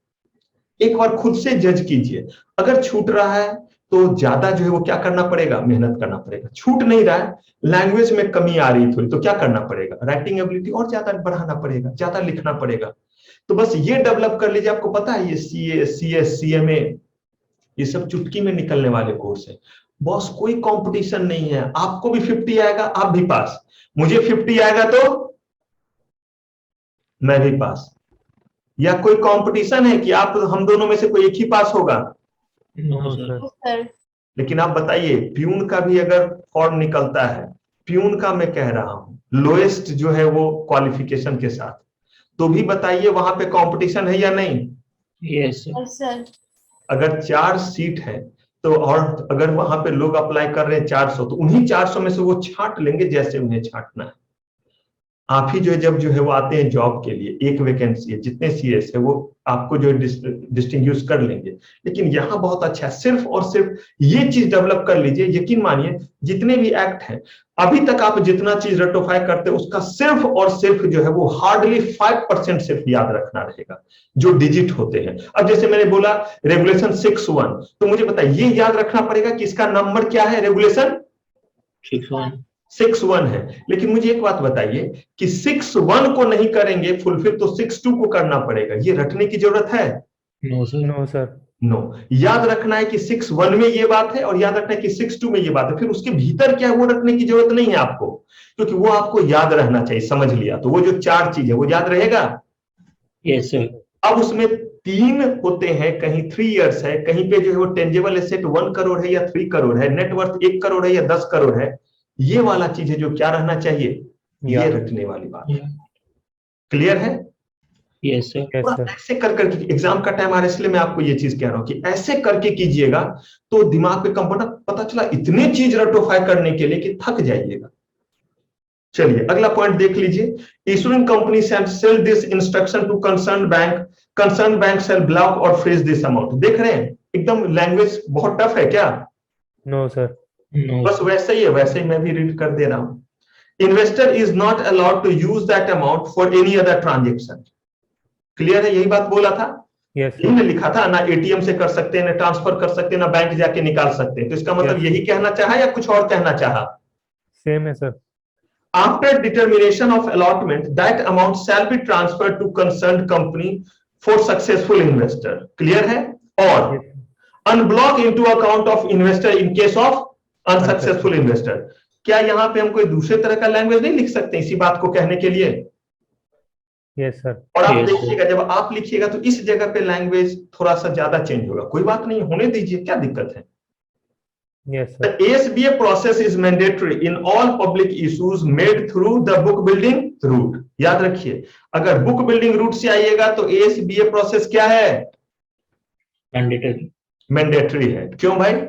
एक बार खुद से जज कीजिए। अगर छूट रहा है तो ज्यादा जो है वो क्या करना पड़ेगा, मेहनत करना पड़ेगा। छूट नहीं रहा है, लैंग्वेज में कमी आ रही थोड़ी, तो क्या करना पड़ेगा, राइटिंग एबिलिटी और ज्यादा बढ़ाना पड़ेगा, ज्यादा लिखना पड़ेगा। तो बस ये डेवलप कर लीजिए। आपको पता है ये सीए, सीएस, सीएमए, ये सब चुटकी में निकलने वाले कोर्स है। बॉस कोई कंपटीशन नहीं है, आपको भी 50 आएगा आप भी पास, मुझे 50 आएगा तो मैं भी पास। या कोई कंपटीशन है कि आप हम दोनों में से कोई एक ही पास होगा? No sir. सर। लेकिन आप बताइए, प्यून का भी अगर फॉर्म निकलता है, प्यून का मैं कह रहा हूं लोएस्ट जो है वो क्वालिफिकेशन के साथ, तो भी बताइए वहां पे कंपटीशन है या नहीं? Yes sir. अगर 4 सीट है तो, और अगर वहां पे लोग अप्लाई कर रहे हैं 400, तो उन्हीं 400 में से वो छांट लेंगे जैसे उन्हें छांटना है। आप ही जो है जब जो है वो आते हैं जॉब के लिए, एक वैकेंसी है, जितने सीएस है वो आपको जो डिस्टिंग्विश कर लेंगे। लेकिन यहाँ बहुत अच्छा है, सिर्फ और सिर्फ ये चीज डेवलप कर लीजिए। यकीन मानिए जितने भी एक्ट हैं अभी तक आप जितना चीज रेटोफाई करते हैं उसका सिर्फ और सिर्फ जो है वो हार्डली 5% सिर्फ याद रखना रहेगा, जो डिजिट होते हैं। अब जैसे मैंने बोला रेगुलेशन 6(1), तो मुझे बताइए ये याद रखना पड़ेगा कि इसका नंबर क्या है, रेगुलेशन 6(1) है। लेकिन मुझे एक बात बताइए कि 6(1) को नहीं करेंगे फुलफिल तो 6(2) को करना पड़ेगा। ये रटने की जरूरत है? No sir. No sir. No. याद रखना है कि 6(1) में ये बात है और याद रखना है कि 6(2) में ये बात है। फिर उसके भीतर क्या है वो रखने की जरूरत नहीं है आपको, क्योंकि वो आपको याद रहना चाहिए। समझ लिया? तो वो जो 4 चीज है वो याद रहेगा। Yes sir. अब उसमें तीन होते हैं, कहीं 3 इयर्स है, कहीं पे जो है वो टेंजेबल एसेट 1 करोड़ है या 3 करोड़ है, नेटवर्थ 1 करोड़ है या 10 करोड़ है, ये वाला चीज है जो क्या रहना चाहिए, ये याद रखने वाली बात है। क्लियर है? Yes sir. यस और सर ऐसे कर करके एग्जाम का टाइम आ रहा है, इसलिए मैं आपको ये चीज कह रहा हूं कि ऐसे करके कीजिएगा तो दिमाग पे कंप्यूटर, पता चला इतने चीज रटोफाई करने के लिए कि थक जाइएगा। चलिए अगला पॉइंट देख लीजिए, issuing company shall this instruction to concern bank shall block और फ्रीज दिस अमाउंट। देख रहे हैं एकदम लैंग्वेज बहुत टफ है क्या? नो सर नो बस वैसे ही है, वैसे ही मैं भी रीड कर दे रहा हूं। Investor is not allowed to use that amount for any other transaction. Clear है? यही बात बोला था, यस यही में लिखा था ना, एटीएम से कर सकते हैं ना, ट्रांसफर कर सकते हैं ना, बैंक जाके निकाल सकते हैं। तो इसका मतलब Yes. यही कहना चाहा या कुछ और कहना चाहा? सेम है sir After determination of allotment, that amount shall be transferred to concerned company for successful investor. Clear है? और Yes. unblock into account of investor in case of unsuccessful investor. क्या यहाँ पे हम कोई दूसरे तरह का लैंग्वेज नहीं लिख सकते इसी बात को कहने के लिए? यस सर और आप Yes, sir. देखिएगा, जब आप लिखिएगा तो इस जगह पे लैंग्वेज थोड़ा सा ज्यादा चेंज होगा। कोई बात नहीं, होने दीजिए, क्या दिक्कत है? Yes The sir ASBA process is mandatory in all public issues made through the book building route. याद रखिए, अगर बुक बिल्डिंग रूट से आइएगा तो ASBA प्रोसेस क्या है? मैंडेटरी। मैंडेटरी है। क्यों भाई?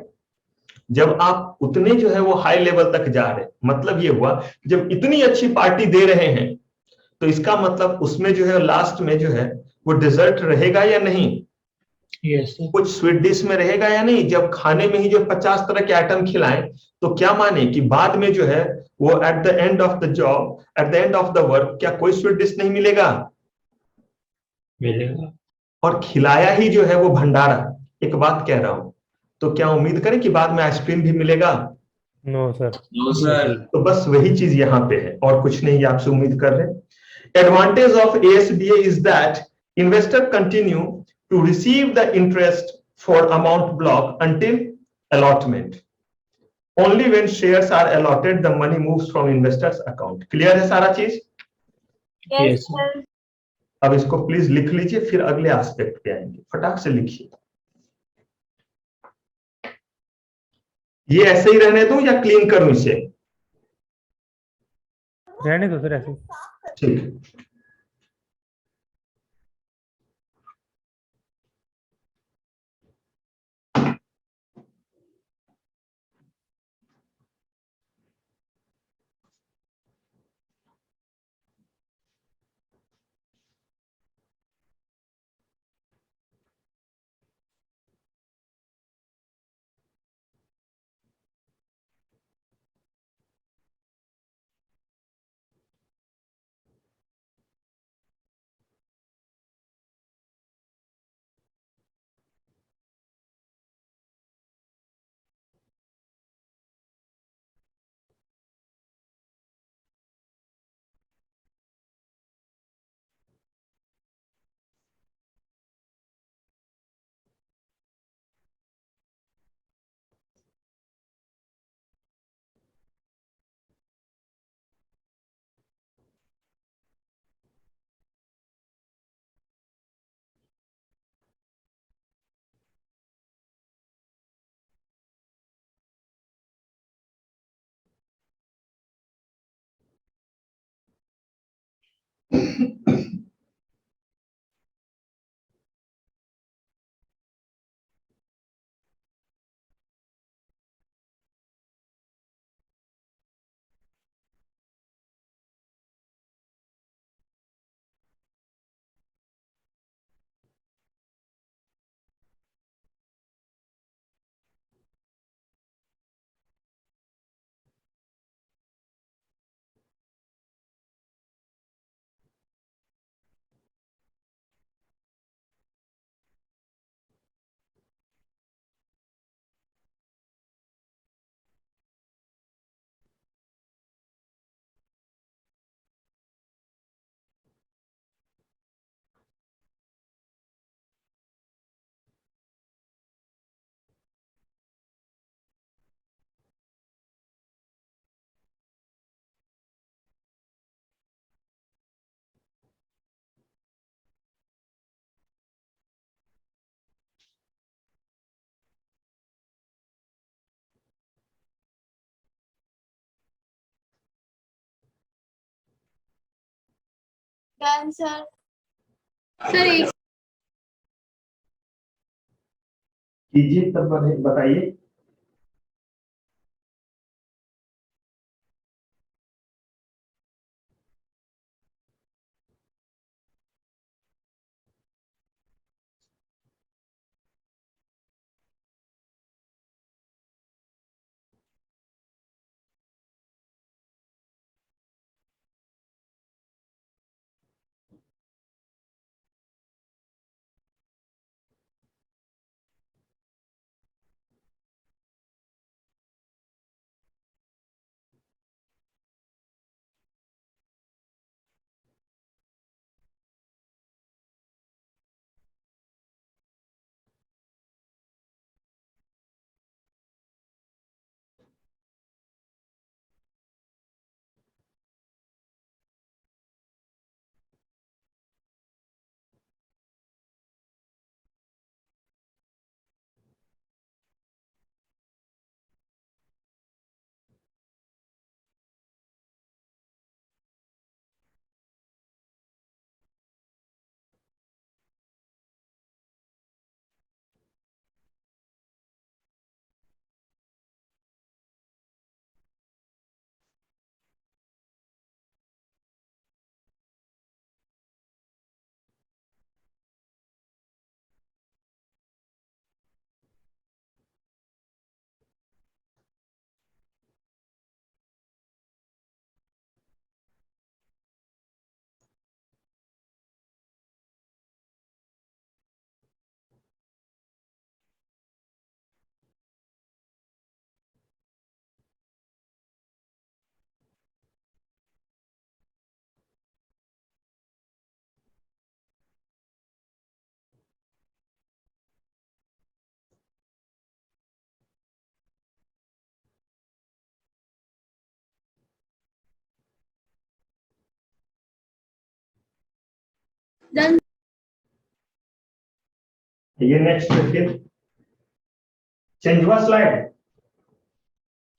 जब आप उतने जो है वो हाई लेवल तक जा रहे, मतलब ये हुआ जब इतनी अच्छी पार्टी दे रहे हैं तो इसका मतलब उसमें जो है लास्ट में जो है वो डिजर्ट रहेगा या नहीं, यस सर। कुछ स्वीट डिश में रहेगा या नहीं। जब खाने में ही जो 50 तरह के आइटम खिलाएं तो क्या माने कि बाद में जो है वो at the end of the job, at the end of the work, क्या कोई स्वीट डिश नहीं मिलेगा? मिलेगा। और खिलाया ही जो है वो भंडारा। एक बात कह रहा हूं, तो क्या उम्मीद करें कि बाद में आइसक्रीम भी मिलेगा? No sir No, sir. तो बस वही चीज यहाँ पे है और कुछ नहीं ये आपसे उम्मीद कर रहे। Advantage of ASBA is that investor continue to receive the interest for amount block until allotment. Only when shares are allotted, the money moves from investors account. Clear है सारा चीज? Yes, Yes, sir. sir. अब इसको प्लीज लिख लीजिए, फिर अगले एस्पेक्ट पे आएंगे। फटाक से लिखिए। ये ऐसे ही रहने दूं या क्लीन करूं इसे? रहने दो सर ऐसे ठीक है। Done sir. सर एक कीजिए तब बताइए। डन। ये नेक्स्ट देखिए, चेंज हुआ स्लाइड,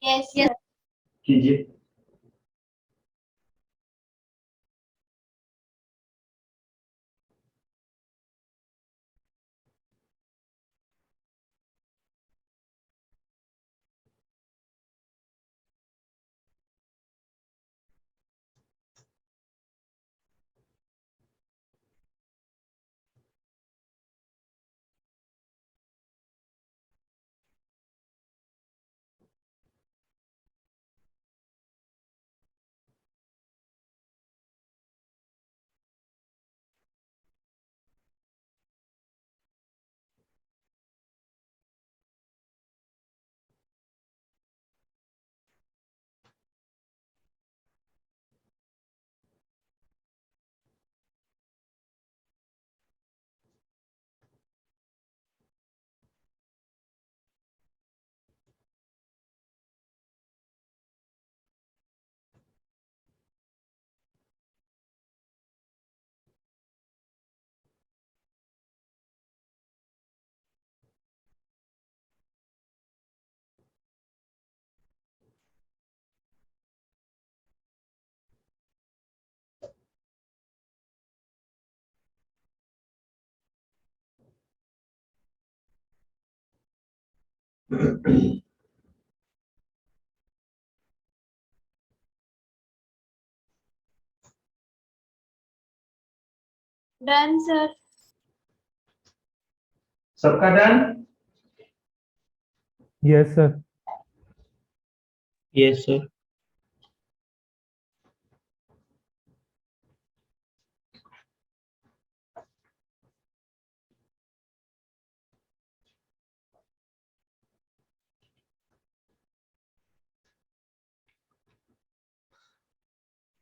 यस यस। कीजिए। Done sir. सबका done? Yes, sir. Yes sir.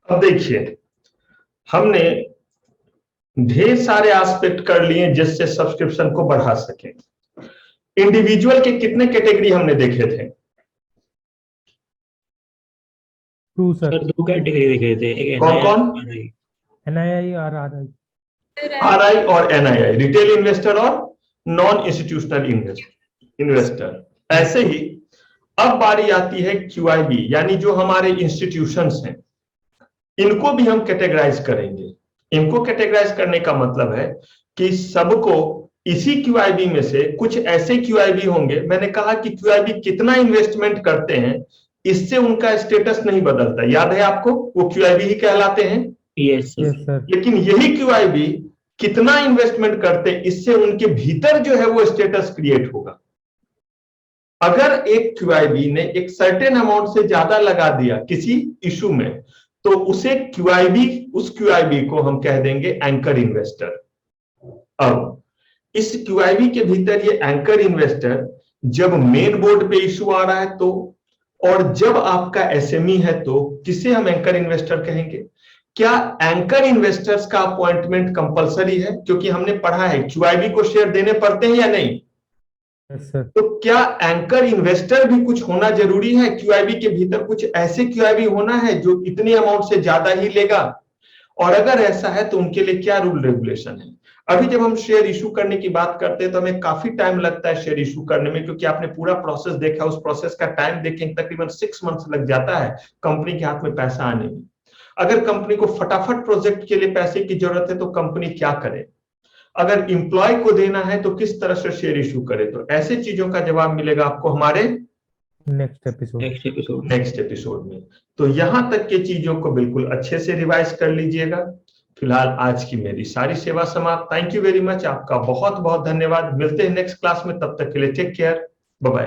अब देखिए, हमने ढेर सारे एस्पेक्ट कर लिए जिससे सब्सक्रिप्शन को बढ़ा सके। इंडिविजुअल के कितने कैटेगरी हमने देखे थे? Two, sir. सर दो कैटेगरी दिखे थे, एक कौन NII कौन? और RI। NII और RI. आरआई और एनआईआई, रिटेल इन्वेस्टर और नॉन इंस्टीट्यूशनल इन्वेस्टर। ऐसे ही अब बारी आती है क्यूआईबी, यानी जो हमारे इंस्टीट्यूशंस हैं, इनको भी हम कैटेगराइज करेंगे। इनको कैटेगराइज करने का मतलब है कि सबको इसी क्यूआईबी में से कुछ ऐसे क्यूआईबी होंगे, मैंने कहा कि क्यूआईबी कितना इन्वेस्टमेंट करते हैं इससे उनका स्टेटस नहीं बदलता, याद है आपको, वो क्यूआईबी ही कहलाते हैं। Yes Yes, sir. लेकिन यही क्यूआईबी कितना इन्वेस्टमेंट करते हैं इससे उनके भीतर जो है वो स्टेटस क्रिएट होगा। अगर एक क्यूआईबी ने एक सर्टेन अमाउंट से ज्यादा लगा दिया किसी इशू में, तो उसे क्यूआईबी, उस क्यूआईबी को हम कह देंगे एंकर इन्वेस्टर। अब इस क्यूआईबी के भीतर ये एंकर इन्वेस्टर जब मेन बोर्ड पे इशू आ रहा है तो, और जब आपका एसएमई है तो किसे हम एंकर इन्वेस्टर कहेंगे। क्या एंकर इन्वेस्टर्स का अपॉइंटमेंट कंपलसरी है, क्योंकि हमने पढ़ा है क्यूआईबी को शेयर देने पड़ते हैं या नहीं। Yes, sir. तो क्या एंकर इन्वेस्टर भी कुछ होना जरूरी है, क्यूआईबी के भीतर कुछ ऐसे क्यूआईबी होना है जो इतने अमाउंट से ज्यादा ही लेगा, और अगर ऐसा है तो उनके लिए क्या रूल रेगुलेशन है। अभी जब हम शेयर इशू करने की बात करते हैं तो हमें काफी टाइम लगता है शेयर इशू करने में, क्योंकि आपने पूरा प्रोसेस देखा, उस प्रोसेस का टाइम देखें तकरीबन 6 मंथ्स लग जाता है कंपनी के हाथ में पैसा आने में। अगर कंपनी को फटाफट प्रोजेक्ट के लिए पैसे की जरूरत है तो कंपनी क्या करे, अगर एम्प्लॉय को देना है तो किस तरह से शेयर इशू करे। तो ऐसे चीजों का जवाब मिलेगा आपको हमारे नेक्स्ट एपिसोड में। तो यहां तक के चीजों को बिल्कुल अच्छे से रिवाइज कर लीजिएगा। फिलहाल आज की मेरी सारी सेवा समाप्त। थैंक यू वेरी मच, आपका बहुत बहुत धन्यवाद। मिलते हैं नेक्स्ट क्लास में, तब तक के लिए टेक केयर, बाय बाय।